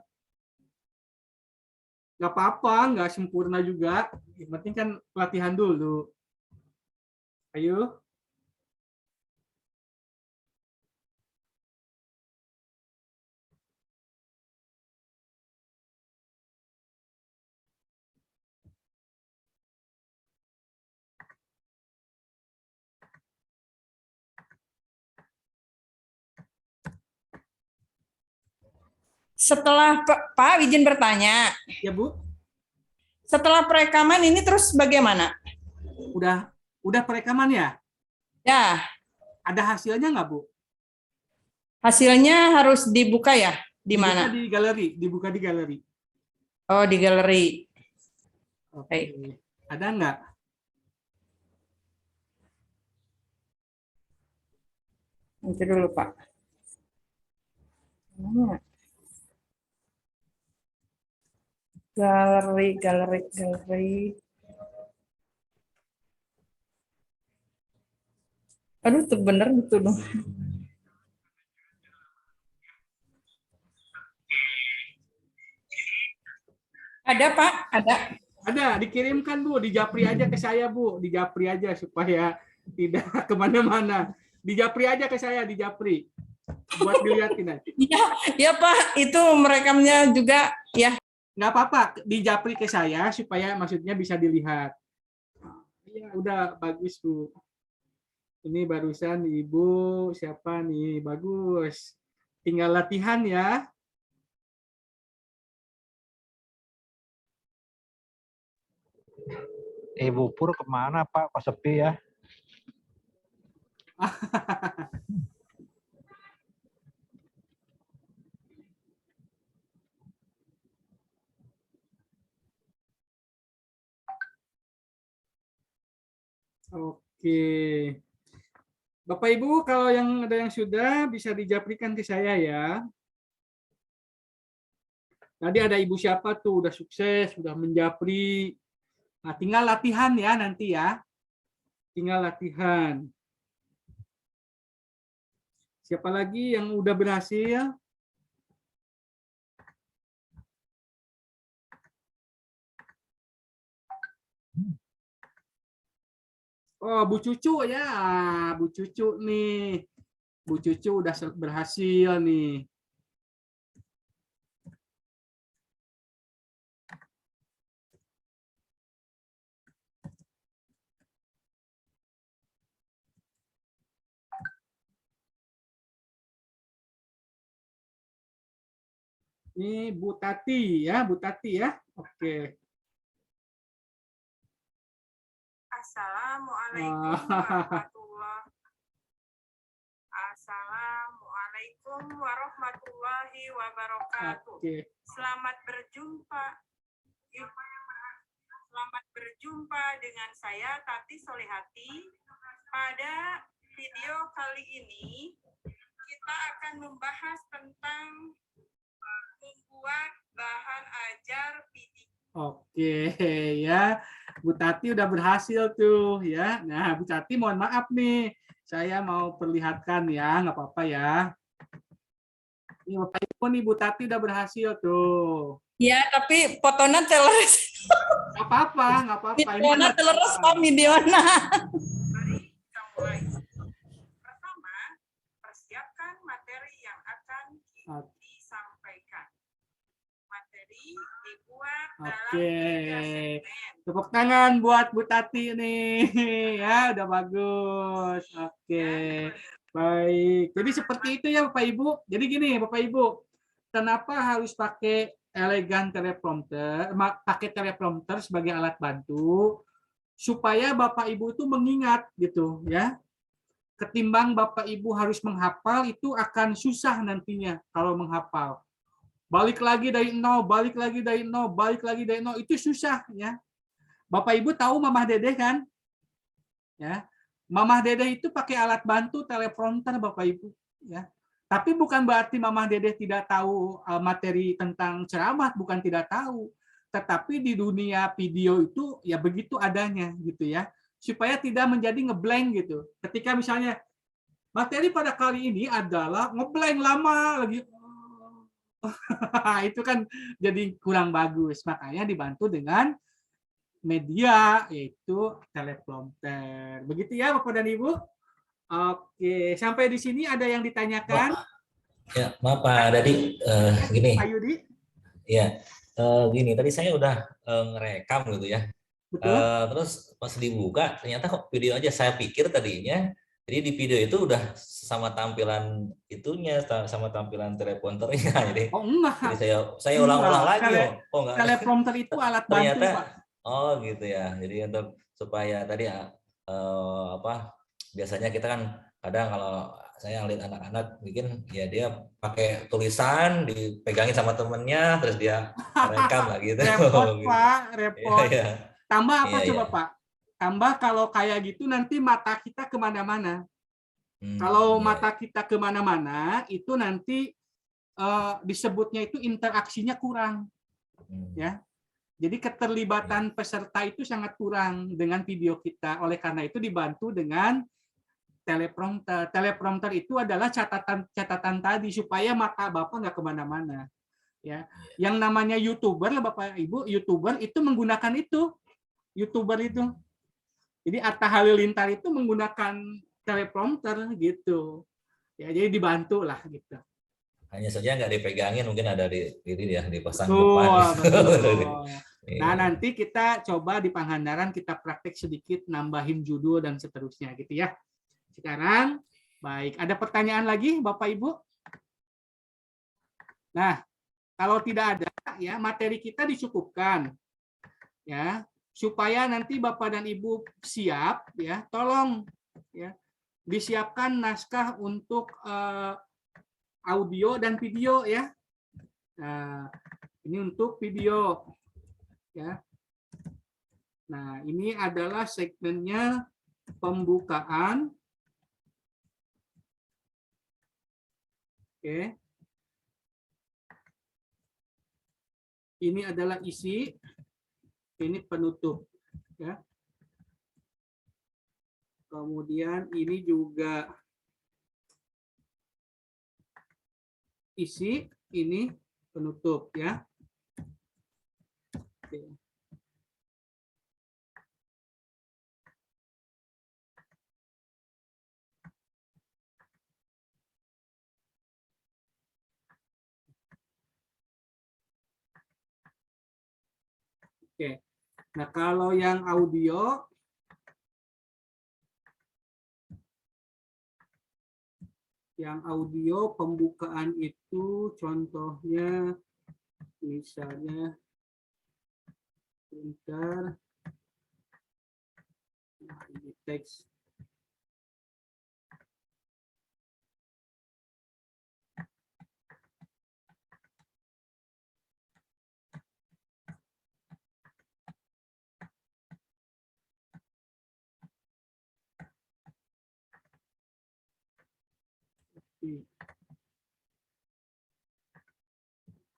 Nggak apa-apa, nggak sempurna juga. Yang penting kan latihan dulu. Ayo. Setelah Pak izin bertanya, Ya Bu, setelah perekaman ini terus bagaimana? udah perekaman ya? Ya, Ada hasilnya nggak Bu? hasilnya harus dibuka ya? Di Dibuka mana? di galeri, dibuka di galeri. Oh, di galeri. Oke. Baik. Ada nggak? Nanti dulu Pak. Mana? Galeri. Aduh, tuh bener gitu dong. Ada Pak, ada. Ada, dikirimkan Bu, di Japri aja ke saya Bu, di Japri aja supaya tidak kemana-mana. Di Japri aja ke saya, di Japri. Buat dilihatin aja. Ya Pak, itu merekamnya juga ya. Nggak apa-apa, di Japri ke saya supaya maksudnya bisa dilihat. Ya, udah bagus Bu. Ini barusan Ibu siapa nih? Bagus. Tinggal latihan ya. Ibu Pur kemana Pak? Kok sepi ya? Oke. Bapak Ibu, kalau yang ada yang sudah bisa dijaprikan ke saya ya. Tadi ada Ibu siapa tuh udah sukses, udah menjapri. Nah, tinggal latihan ya nanti ya. Tinggal latihan. Siapa lagi yang udah berhasil? Oh, Bu Cucu ya. Bu Cucu nih. Bu Cucu udah berhasil nih. Ini Bu Tati ya, Bu Tati ya. Oke. Assalamualaikum warahmatullahi wabarakatuh. Oke. Selamat berjumpa. Selamat berjumpa dengan saya Tati Solihati. Pada video kali ini kita akan membahas tentang membuat bahan ajar video. Oke ya, Bu Tati udah berhasil tuh ya. Nah, Bu Tati mohon maaf nih, saya mau perlihatkan ya, nggak apa-apa ya. Ini Bapak Ibu nih, Bu Tati udah berhasil tuh. Ya, tapi fotonya teles. Nggak apa-apa, nggak apa-apa. Videonya teles Pak, videonya. Mari kita mulai. Pertama, persiapkan materi yang akan disampaikan. Materi dibuat dalam 3 segmen. Tepuk tangan buat Bu Tati nih. Ya, udah bagus. Oke. Baik. Jadi seperti itu ya Bapak Ibu. Jadi gini Bapak Ibu, kenapa harus pakai elegan teleprompter, pakai teleprompter sebagai alat bantu supaya Bapak Ibu itu mengingat gitu ya. Ketimbang Bapak Ibu harus menghafal itu akan susah nantinya kalau menghafal. Balik lagi dari nol, balik lagi dari nol, balik lagi dari nol, itu susah ya. Bapak Ibu tahu Mamah Dedeh kan? Ya. Mamah Dedeh itu pakai alat bantu teleprompter Bapak Ibu ya. Tapi bukan berarti Mamah Dedeh tidak tahu materi tentang ceramah, bukan tidak tahu. Tetapi di dunia video itu ya begitu adanya gitu ya. Supaya tidak menjadi ngeblank gitu. Ketika misalnya materi pada kali ini adalah ngeblank lama lagi. Itu kan jadi kurang bagus. Makanya dibantu dengan media yaitu teleprompter. Begitu ya Bapak dan Ibu? Oke, sampai di sini ada yang ditanyakan? Ya, maaf Pak Dadi, gini. Pak Yudi? Ya, gini. Tadi saya udah ngerekam gitu ya. Betul. Terus pas dibuka, ternyata kok video aja. Saya pikir tadinya, jadi di video itu udah sama tampilan itunya, sama tampilan teleprompternya. Jadi, oh enggak. Jadi saya ulang-ulang lagi. Oh enggak. Teleprompter itu alat bantu, ternyata, Pak. Oh gitu ya. Jadi untuk supaya tadi biasanya kita kan kadang kalau saya ngeliat anak-anak bikin ya dia pakai tulisan dipegangin sama temennya terus dia rekam lah gitu. Repot Pak, repot. Iya. Tambah apa Iya, coba iya. Pak? Tambah kalau kayak gitu nanti mata kita kemana-mana. Kalau mata kita kemana-mana itu nanti disebutnya itu interaksinya kurang, ya. Jadi keterlibatan peserta itu sangat kurang dengan video kita. Oleh karena itu dibantu dengan teleprompter. Teleprompter itu adalah catatan tadi supaya mata Bapak nggak kemana-mana. Ya, yang namanya YouTuber, Bapak Ibu, YouTuber itu menggunakan itu. YouTuber itu. Jadi Atta Halilintar itu menggunakan teleprompter gitu. Ya, jadi dibantu lah gitu. Hanya saja nggak dipegangin, mungkin ada di ya dipasang betul, depan. Betul. Nah, nanti kita coba di Pangandaran kita praktek sedikit nambahin judul dan seterusnya gitu ya. Sekarang baik, ada pertanyaan lagi Bapak Ibu? Nah, kalau tidak ada ya materi kita dicukupkan. Ya, supaya nanti Bapak dan Ibu siap ya, tolong ya disiapkan naskah untuk audio dan video ya. Nah, ini untuk video ya. Nah, ini adalah segmennya pembukaan. Oke. Ini adalah isi, ini penutup ya. Kemudian ini juga isi, ini penutup ya. Oke. Oke. Nah, kalau yang audio pembukaan itu contohnya misalnya sebentar. Nah, ini teks.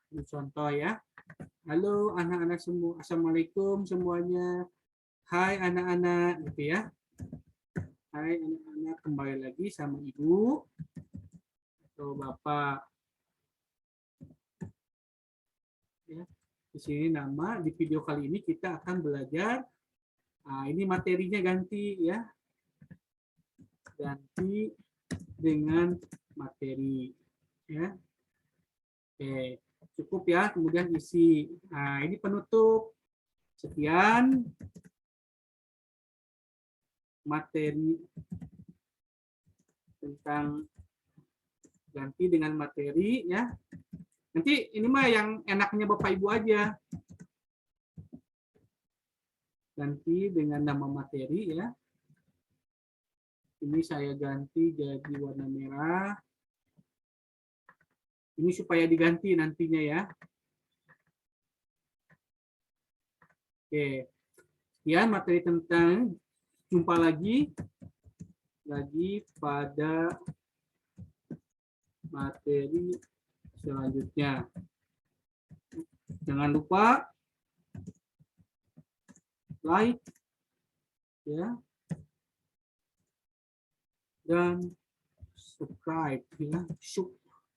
Ini contoh ya. Halo anak-anak semua, assalamualaikum semuanya. Hai anak-anak, gitu ya. Hai anak-anak, kembali lagi sama ibu atau bapak. Ya, di sini nama, di video kali ini kita akan belajar. Nah, ini materinya ganti ya. Ganti dengan materi ya. Oke, cukup ya. Kemudian isi. Nah, ini penutup. Sekian materi tentang ganti dengan materi ya. Nanti ini mah yang enaknya Bapak Ibu aja. Ganti dengan nama materi ya. Ini saya ganti jadi warna merah. Ini supaya diganti nantinya ya. Oke. Sekian materi tentang, jumpa lagi pada materi selanjutnya. Jangan lupa like ya dan subscribe ya,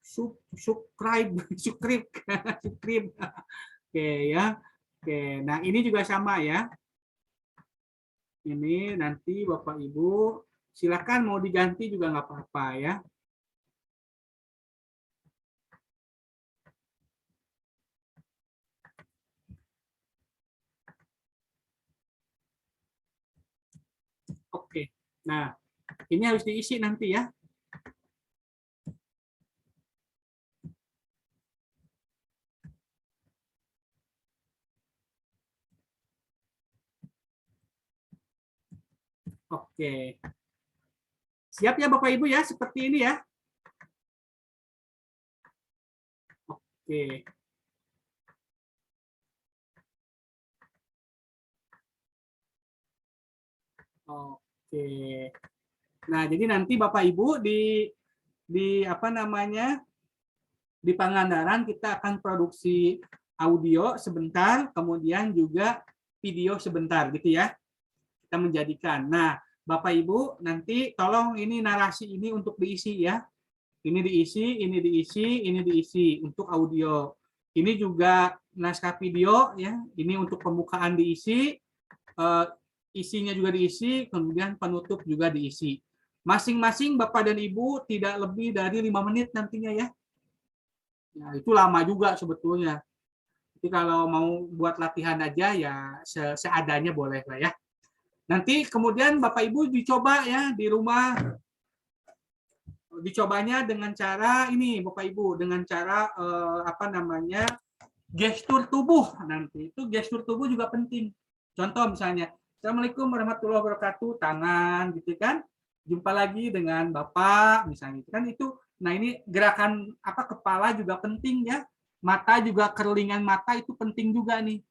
subscribe oke ya. Oke, nah ini juga sama ya. Ini nanti Bapak Ibu silakan mau diganti juga nggak apa-apa ya. Oke, nah ini harus diisi nanti ya. Oke. Siap ya Bapak Ibu ya, seperti ini ya. Oke. Oke. Nah, jadi nanti Bapak Ibu di apa namanya? Di Pangandaran kita akan produksi audio sebentar, kemudian juga video sebentar gitu ya. Kita menjadikan. Nah, Bapak Ibu nanti tolong ini narasi ini untuk diisi ya. Ini diisi, ini diisi, ini diisi untuk audio. Ini juga naskah video ya. Ini untuk pembukaan diisi, isinya juga diisi, kemudian penutup juga diisi. Masing-masing Bapak dan Ibu tidak lebih dari 5 menit nantinya ya. Nah, itu lama juga sebetulnya. Jadi kalau mau buat latihan aja ya seadanya boleh lah ya. Nanti kemudian Bapak Ibu dicoba ya di rumah. Dicobanya dengan cara ini Bapak Ibu, dengan cara apa namanya? Gestur tubuh nanti. Itu gestur tubuh juga penting. Contoh misalnya, Assalamualaikum warahmatullahi wabarakatuh, tangan gitu kan. Jumpa lagi dengan Bapak misalnya kan itu. Nah, ini gerakan apa kepala juga penting ya. Mata juga, kerlingan mata itu penting juga nih.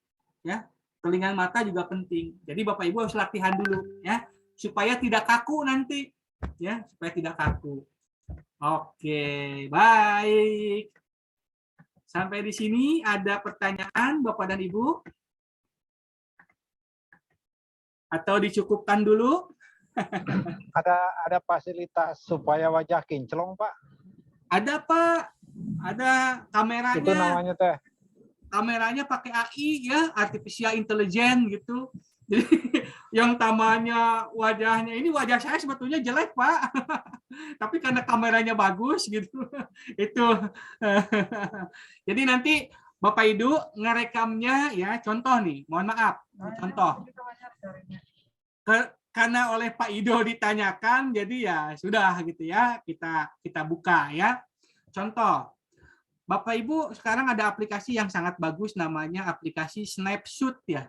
Ya. Kerlingan mata juga penting. Jadi Bapak Ibu harus latihan dulu ya supaya tidak kaku nanti. Ya, supaya tidak kaku. Oke, baik. Sampai di sini ada pertanyaan Bapak dan Ibu? Atau dicukupkan dulu? Ada fasilitas supaya wajah kinclong, Pak? Ada, Pak. Ada kameranya. Itu namanya teh. Kameranya pakai AI ya, artificial intelligence gitu. Jadi yang tamanya wajahnya ini wajah saya sebetulnya jelek, Pak. Tapi karena kameranya bagus gitu. Itu. Jadi nanti Bapak Ibu ngerekamnya ya, contoh nih, mohon maaf, contoh. Karena oleh Pak Ido ditanyakan, jadi ya sudah gitu ya, kita buka ya. Contoh, Bapak Ibu sekarang ada aplikasi yang sangat bagus namanya aplikasi Snapshot ya.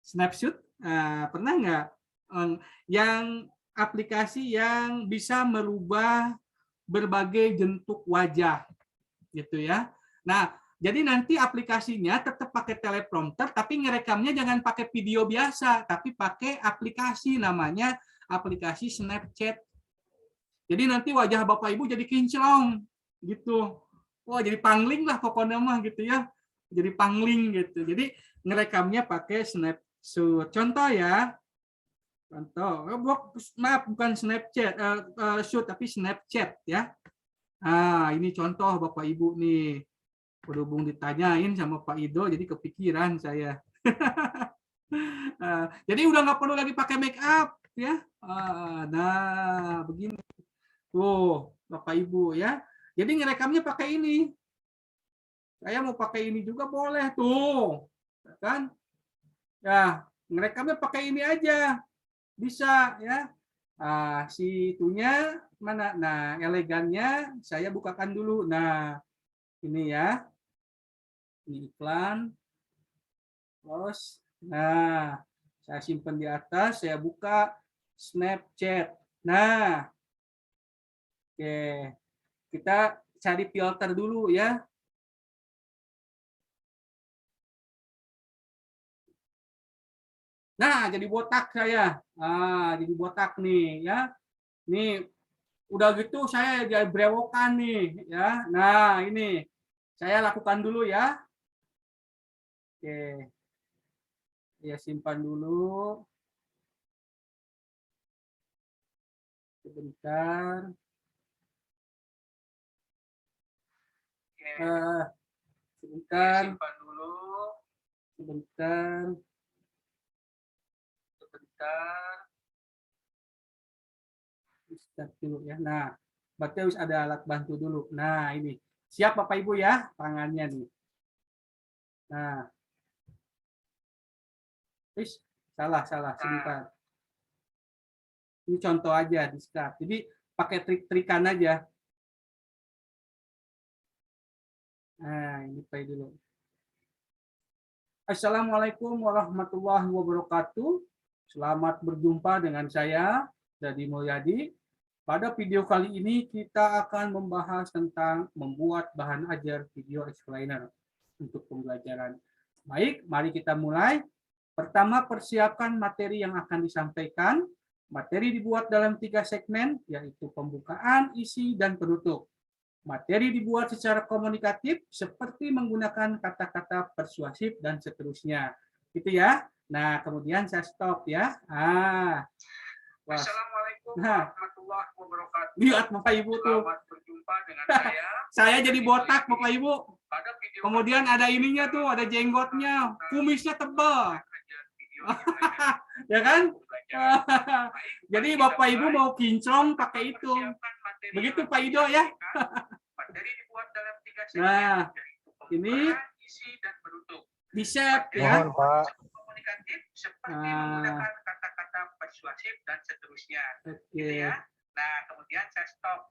Snapshot, pernah nggak? Yang aplikasi yang bisa merubah berbagai bentuk wajah, gitu ya. Nah, jadi nanti aplikasinya tetap pakai teleprompter, tapi ngerekamnya jangan pakai video biasa, tapi pakai aplikasi namanya aplikasi Snapchat. Jadi nanti wajah Bapak Ibu jadi kinclong, gitu. Wah, jadi pangling lah pokoknya mah gitu ya. Jadi pangling gitu. Jadi ngerekamnya pakai Snapshot. Contoh ya. Contoh, maaf bukan Snapchat, shoot tapi Snapchat ya. Ah, ini contoh Bapak Ibu nih. Berhubung ditanyain sama Pak Ido, jadi kepikiran saya. Jadi udah nggak perlu lagi pakai make up ya. Nah, begini. Tuh, Bapak Ibu ya. Jadi ngerekamnya pakai ini. Saya mau pakai ini juga boleh tuh. Kan? Ya, ngerekamnya pakai ini aja. Bisa ya. Si itunya mana? Nah, elegannya saya bukakan dulu. Nah, ini ya. Ini iklan. Terus, nah, saya simpan di atas, saya buka Snapchat. Nah, oke. Kita cari filter dulu ya. Nah, jadi botak saya. Jadi botak nih ya. Nih, Udah gitu saya jadi brewokan nih ya. Nah, ini saya lakukan dulu ya. Oke. Ya simpan dulu. Sebentar. Sebentar. Simpan dulu. Sebentar. Start dulu ya. Nah, berarti harus ada alat bantu dulu. Nah, ini. Siap Bapak Ibu ya, tangannya nih. Nah. Salah. Sebentar. Ini contoh aja di start. Jadi pakai trik-trikan aja. Nah, ini play dulu. Assalamualaikum warahmatullahi wabarakatuh. Selamat berjumpa dengan saya, Dadi Mulyadi. Pada video kali ini kita akan membahas tentang membuat bahan ajar video explainer untuk pembelajaran. Baik, mari kita mulai. Pertama, persiapkan materi yang akan disampaikan. Materi dibuat dalam 3 segmen, yaitu pembukaan, isi, dan penutup. Materi dibuat secara komunikatif, seperti menggunakan kata-kata persuasif, dan seterusnya. Gitu ya. Nah, kemudian saya stop ya. Assalamualaikum warahmatullahi wabarakatuh. Lihat Bapak Ibu tuh. Selamat berjumpa dengan saya. Saya jadi botak Bapak Ibu. Kemudian ada ininya tuh, ada jenggotnya. Kumisnya tebal. Ya kan? Jadi Bapak Ibu mau kinclong pakai itu. Begitu Pak Ido ya. Nah, ini di-save ya. Mohon, Pak. Seperti menggunakan kata-kata persuasif dan seterusnya. Oke. Nah, kemudian saya stop.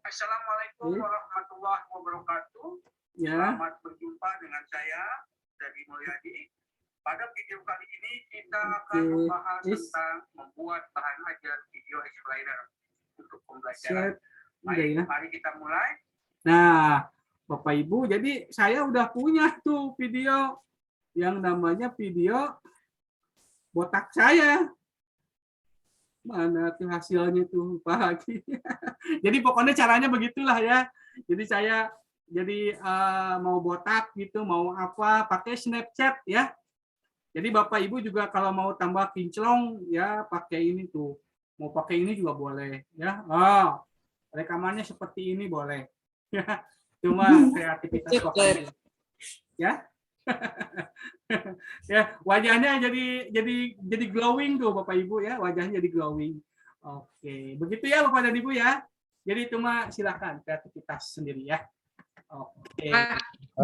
Assalamualaikum warahmatullahi wabarakatuh. Selamat berjumpa dengan saya, Dadi Mulyadi. Pada video kali ini kita akan membahas tentang membuat bahan ajar video explainer untuk pembelajaran. Baik, mari kita mulai. Nah, Bapak Ibu, jadi saya udah punya tuh video yang namanya video botak saya. Mana tuh hasilnya tuh Pak lagi. Jadi pokoknya caranya begitulah ya. Jadi saya mau botak gitu, mau apa, pakai Snapchat ya. Jadi Bapak Ibu juga kalau mau tambah kinclong ya pakai ini tuh. Mau pakai ini juga boleh ya. Rekamannya seperti ini boleh. Ya, cuma kreativitas Bapak Ibu. Ya. Ya, wajahnya jadi glowing tuh Bapak Ibu ya, wajahnya jadi glowing. Oke, begitu ya Bapak dan Ibu ya. Jadi cuma silakan kreativitas sendiri ya. Oke. Pak,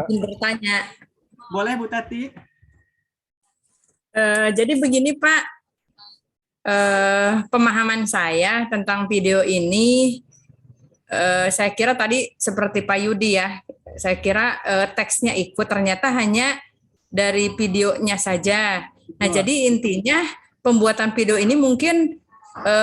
ingin bertanya. Boleh Bu Tati? Jadi begini Pak, pemahaman saya tentang video ini, saya kira tadi seperti Pak Yudi ya, saya kira teksnya ikut, ternyata hanya dari videonya saja. Nah, jadi intinya pembuatan video ini mungkin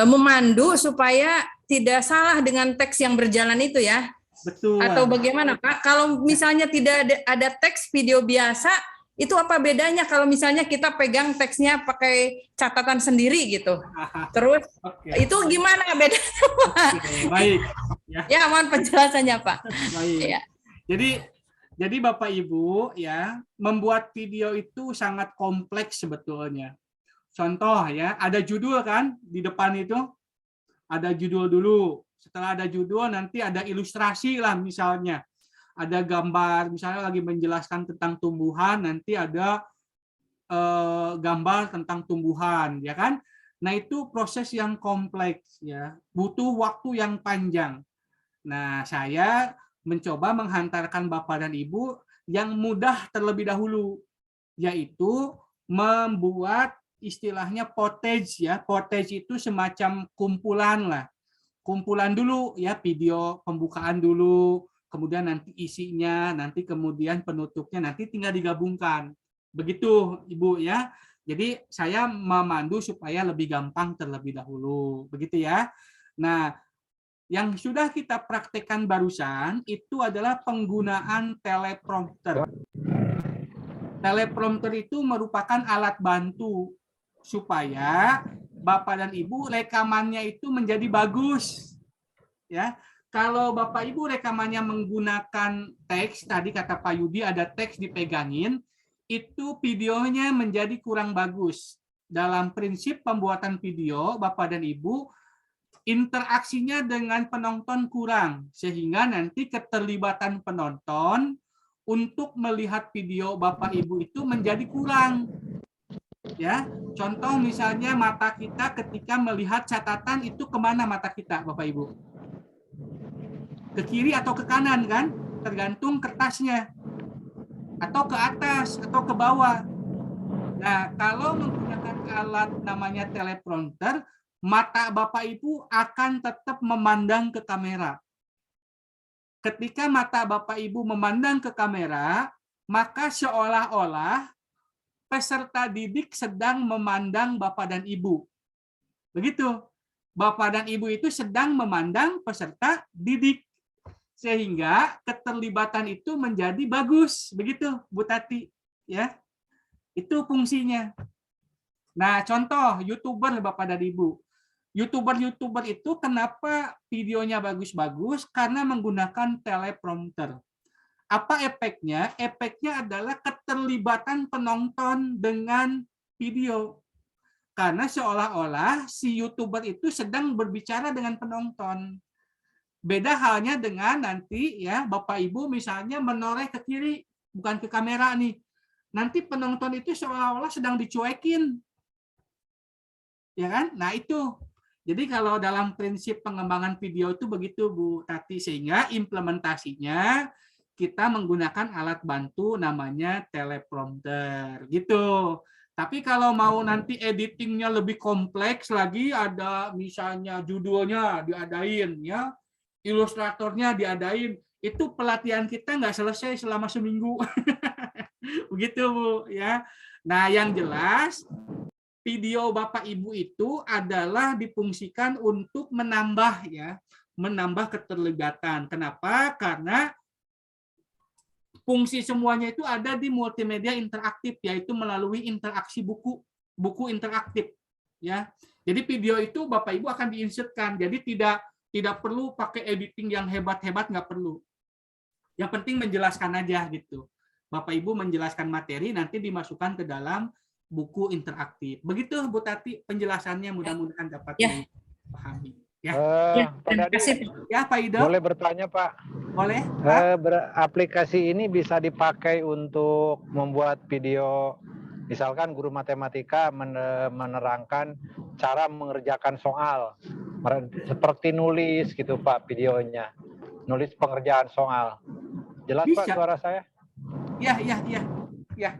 memandu supaya tidak salah dengan teks yang berjalan itu ya. Betul. Atau bagaimana Pak? Kalau misalnya tidak ada teks video biasa, itu apa bedanya kalau misalnya kita pegang teksnya pakai catatan sendiri gitu? Terus itu gimana bedanya Pak? Baik. Ya, mohon penjelasannya Pak. Baik. Ya. Jadi Bapak Ibu ya, membuat video itu sangat kompleks sebetulnya. Contoh ya, ada judul kan di depan itu. Ada judul dulu. Setelah ada judul nanti ada ilustrasi lah misalnya. Ada gambar, misalnya lagi menjelaskan tentang tumbuhan, nanti ada gambar tentang tumbuhan, ya kan? Nah, itu proses yang kompleks ya, butuh waktu yang panjang. Nah, saya mencoba menghantarkan Bapak dan Ibu yang mudah terlebih dahulu, yaitu membuat istilahnya pottage ya. Pottage itu semacam kumpulan lah. Kumpulan dulu ya, video pembukaan dulu, kemudian nanti isinya, nanti kemudian penutupnya, nanti tinggal digabungkan. Begitu Ibu ya. Jadi saya memandu supaya lebih gampang terlebih dahulu. Begitu ya. Nah, yang sudah kita praktekkan barusan itu adalah penggunaan teleprompter. Teleprompter itu merupakan alat bantu supaya Bapak dan Ibu rekamannya itu menjadi bagus. ya. Kalau Bapak Ibu rekamannya menggunakan teks, tadi kata Pak Yudi ada teks dipegangin, itu videonya menjadi kurang bagus. Dalam prinsip pembuatan video, Bapak dan Ibu, interaksinya dengan penonton kurang, sehingga nanti keterlibatan penonton untuk melihat video Bapak Ibu itu menjadi kurang. Ya, contoh misalnya mata kita ketika melihat catatan itu kemana mata kita, Bapak Ibu? Ke kiri atau ke kanan kan? Tergantung kertasnya. Atau ke atas atau ke bawah. Nah, kalau menggunakan alat namanya teleprompter, mata Bapak Ibu akan tetap memandang ke kamera. Ketika mata Bapak Ibu memandang ke kamera, maka seolah-olah peserta didik sedang memandang Bapak dan Ibu. Begitu. Bapak dan Ibu itu sedang memandang peserta didik. Sehingga keterlibatan itu menjadi bagus. Begitu, Bu Tati. Ya. Itu fungsinya. Nah, contoh YouTuber Bapak dan Ibu. YouTuber itu kenapa videonya bagus-bagus? Karena menggunakan teleprompter. Apa efeknya? Efeknya adalah keterlibatan penonton dengan video. Karena seolah-olah si YouTuber itu sedang berbicara dengan penonton. Beda halnya dengan nanti ya Bapak Ibu misalnya menoleh ke kiri, bukan ke kamera nih. Nanti penonton itu seolah-olah sedang dicuekin. Ya kan? Nah, itu. Jadi kalau dalam prinsip pengembangan video itu begitu Bu Tati, sehingga implementasinya kita menggunakan alat bantu namanya teleprompter gitu. Tapi kalau mau nanti editingnya lebih kompleks lagi, ada misalnya judulnya diadain ya, ilustratornya diadain, itu pelatihan kita nggak selesai selama seminggu. Begitu Bu ya. Nah, yang jelas video Bapak Ibu itu adalah difungsikan untuk menambah ya, menambah keterlibatan. Kenapa? Karena fungsi semuanya itu ada di multimedia interaktif, yaitu melalui interaksi buku interaktif ya. Jadi video itu Bapak Ibu akan diinsertkan. Jadi tidak perlu pakai editing yang hebat-hebat, nggak perlu. Yang penting menjelaskan aja gitu. Bapak Ibu menjelaskan materi nanti dimasukkan ke dalam buku interaktif. Begitu Bu Tati penjelasannya, mudah-mudahan dapat dipahami. Ya. Pak Dadi, ya Pak Ido. Boleh bertanya Pak? Boleh. Aplikasi ini bisa dipakai untuk membuat video, misalkan guru matematika menerangkan cara mengerjakan soal, seperti nulis gitu Pak videonya, nulis pengerjaan soal. Jelas bisa. Pak suara saya? Ya.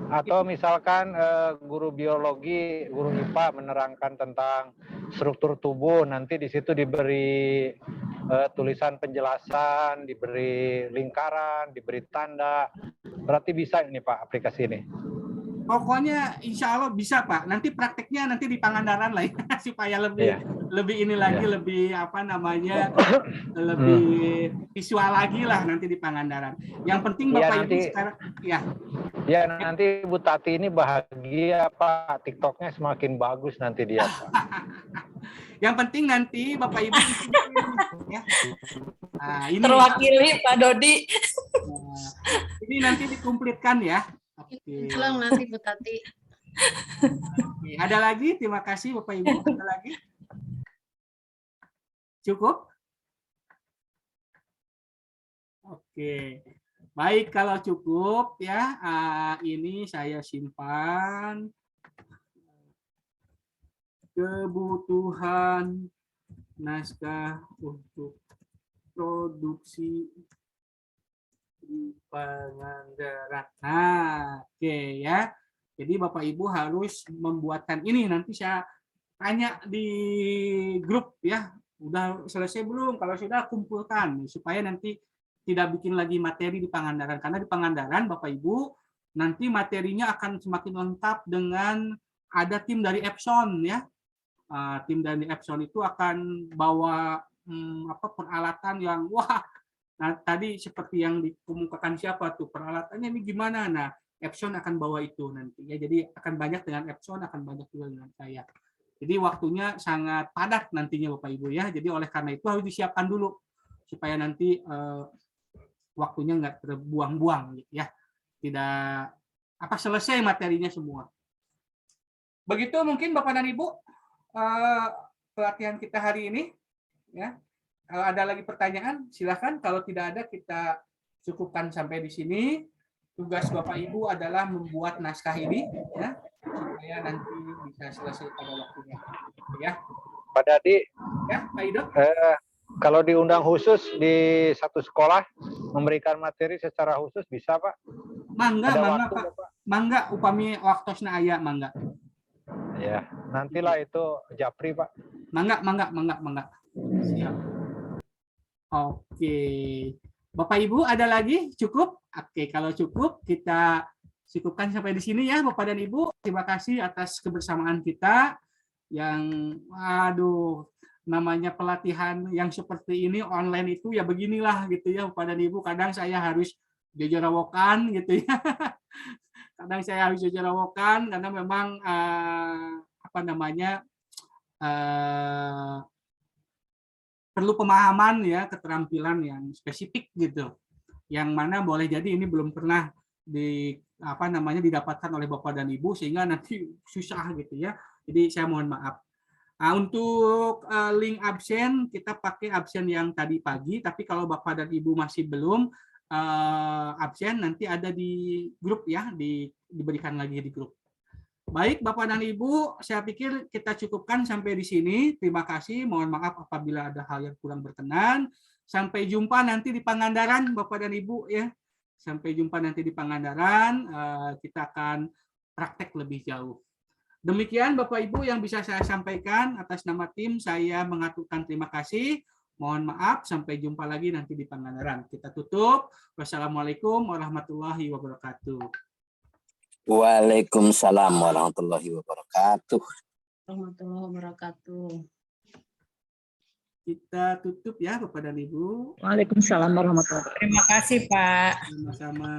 Atau misalkan guru biologi, guru IPA menerangkan tentang struktur tubuh, nanti di situ diberi tulisan penjelasan, diberi lingkaran, diberi tanda. Berarti bisa ini Pak aplikasi ini? Pokoknya insya Allah bisa Pak. Nanti prakteknya nanti di Pangandaran lah ya, supaya lebih ini lagi, lebih apa namanya, lebih visual lagi lah nanti di Pangandaran. Yang penting Bapak Ibu sekarang ya nanti Bu Tati ini bahagia Pak, TikToknya semakin bagus nanti dia Pak. Yang penting nanti Bapak Ibu ya. Nah, ini terwakili Pak Dodi. Ini nanti dikumplitkan ya. Tolong nanti Bu Tati. Ada lagi? Terima kasih Bapak Ibu. Ada lagi? Cukup? Oke. Baik, kalau cukup ya, ini saya simpan. Kebutuhan naskah untuk produksi di Pangandaran. Nah, oke ya. Jadi Bapak Ibu harus membuatkan ini. Nanti saya tanya di grup ya. Udah selesai belum? Kalau sudah kumpulkan supaya nanti tidak bikin lagi materi di Pangandaran. Karena di Pangandaran Bapak Ibu nanti materinya akan semakin lengkap dengan ada tim dari Epson ya. Tim dari Epson itu akan bawa peralatan yang wah. Nah, tadi seperti yang dikemukakan siapa tuh, peralatannya ini gimana? Nah, Epson akan bawa itu nanti ya. Jadi akan banyak dengan Epson, akan banyak juga dengan saya. Jadi waktunya sangat padat nantinya Bapak Ibu ya. Jadi oleh karena itu harus disiapkan dulu supaya nanti waktunya nggak terbuang-buang gitu ya. Tidak selesai materinya semua. Begitu mungkin Bapak dan Ibu pelatihan kita hari ini ya. Kalau ada lagi pertanyaan silakan, kalau tidak ada kita cukupkan sampai di sini. Tugas Bapak Ibu adalah membuat naskah ini ya supaya nanti bisa selesai pada waktunya ya. Pak Dadi, ya Pak Ido, kalau diundang khusus di satu sekolah memberikan materi secara khusus bisa Pak? Mangga, Ada mangga waktu, Pak. Mangga upami waktosna aya mangga. Ya, nantilah itu japri Pak. Mangga. Siap. Oke. Bapak Ibu ada lagi? Cukup? Oke, kalau cukup kita cukupkan sampai di sini ya Bapak dan Ibu. Terima kasih atas kebersamaan kita yang namanya pelatihan yang seperti ini online itu ya beginilah gitu ya Bapak dan Ibu. Kadang saya harus jojorowokan gitu ya. Kadang saya harus jojorowokan karena memang perlu pemahaman ya, keterampilan yang spesifik gitu. Yang mana boleh jadi ini belum pernah didapatkan oleh Bapak dan Ibu sehingga nanti susah gitu ya. Jadi saya mohon maaf. Untuk link absen kita pakai absen yang tadi pagi, tapi kalau Bapak dan Ibu masih belum absen nanti ada di grup ya, diberikan lagi di grup. Baik Bapak dan Ibu, saya pikir kita cukupkan sampai di sini. Terima kasih, mohon maaf apabila ada hal yang kurang berkenan. Sampai jumpa nanti di Pangandaran Bapak dan Ibu ya. Sampai jumpa nanti di Pangandaran, kita akan praktek lebih jauh. Demikian Bapak Ibu yang bisa saya sampaikan. Atas nama tim saya mengaturkan terima kasih. Mohon maaf, sampai jumpa lagi nanti di Pangandaran. Kita tutup. Wassalamualaikum warahmatullahi wabarakatuh. Waalaikumsalam warahmatullahi wabarakatuh. Warahmatullahi wabarakatuh. Kita tutup ya Bapak dan Ibu. Waalaikumsalam warahmatullahi wabarakatuh. Terima kasih Pak. Sama-sama.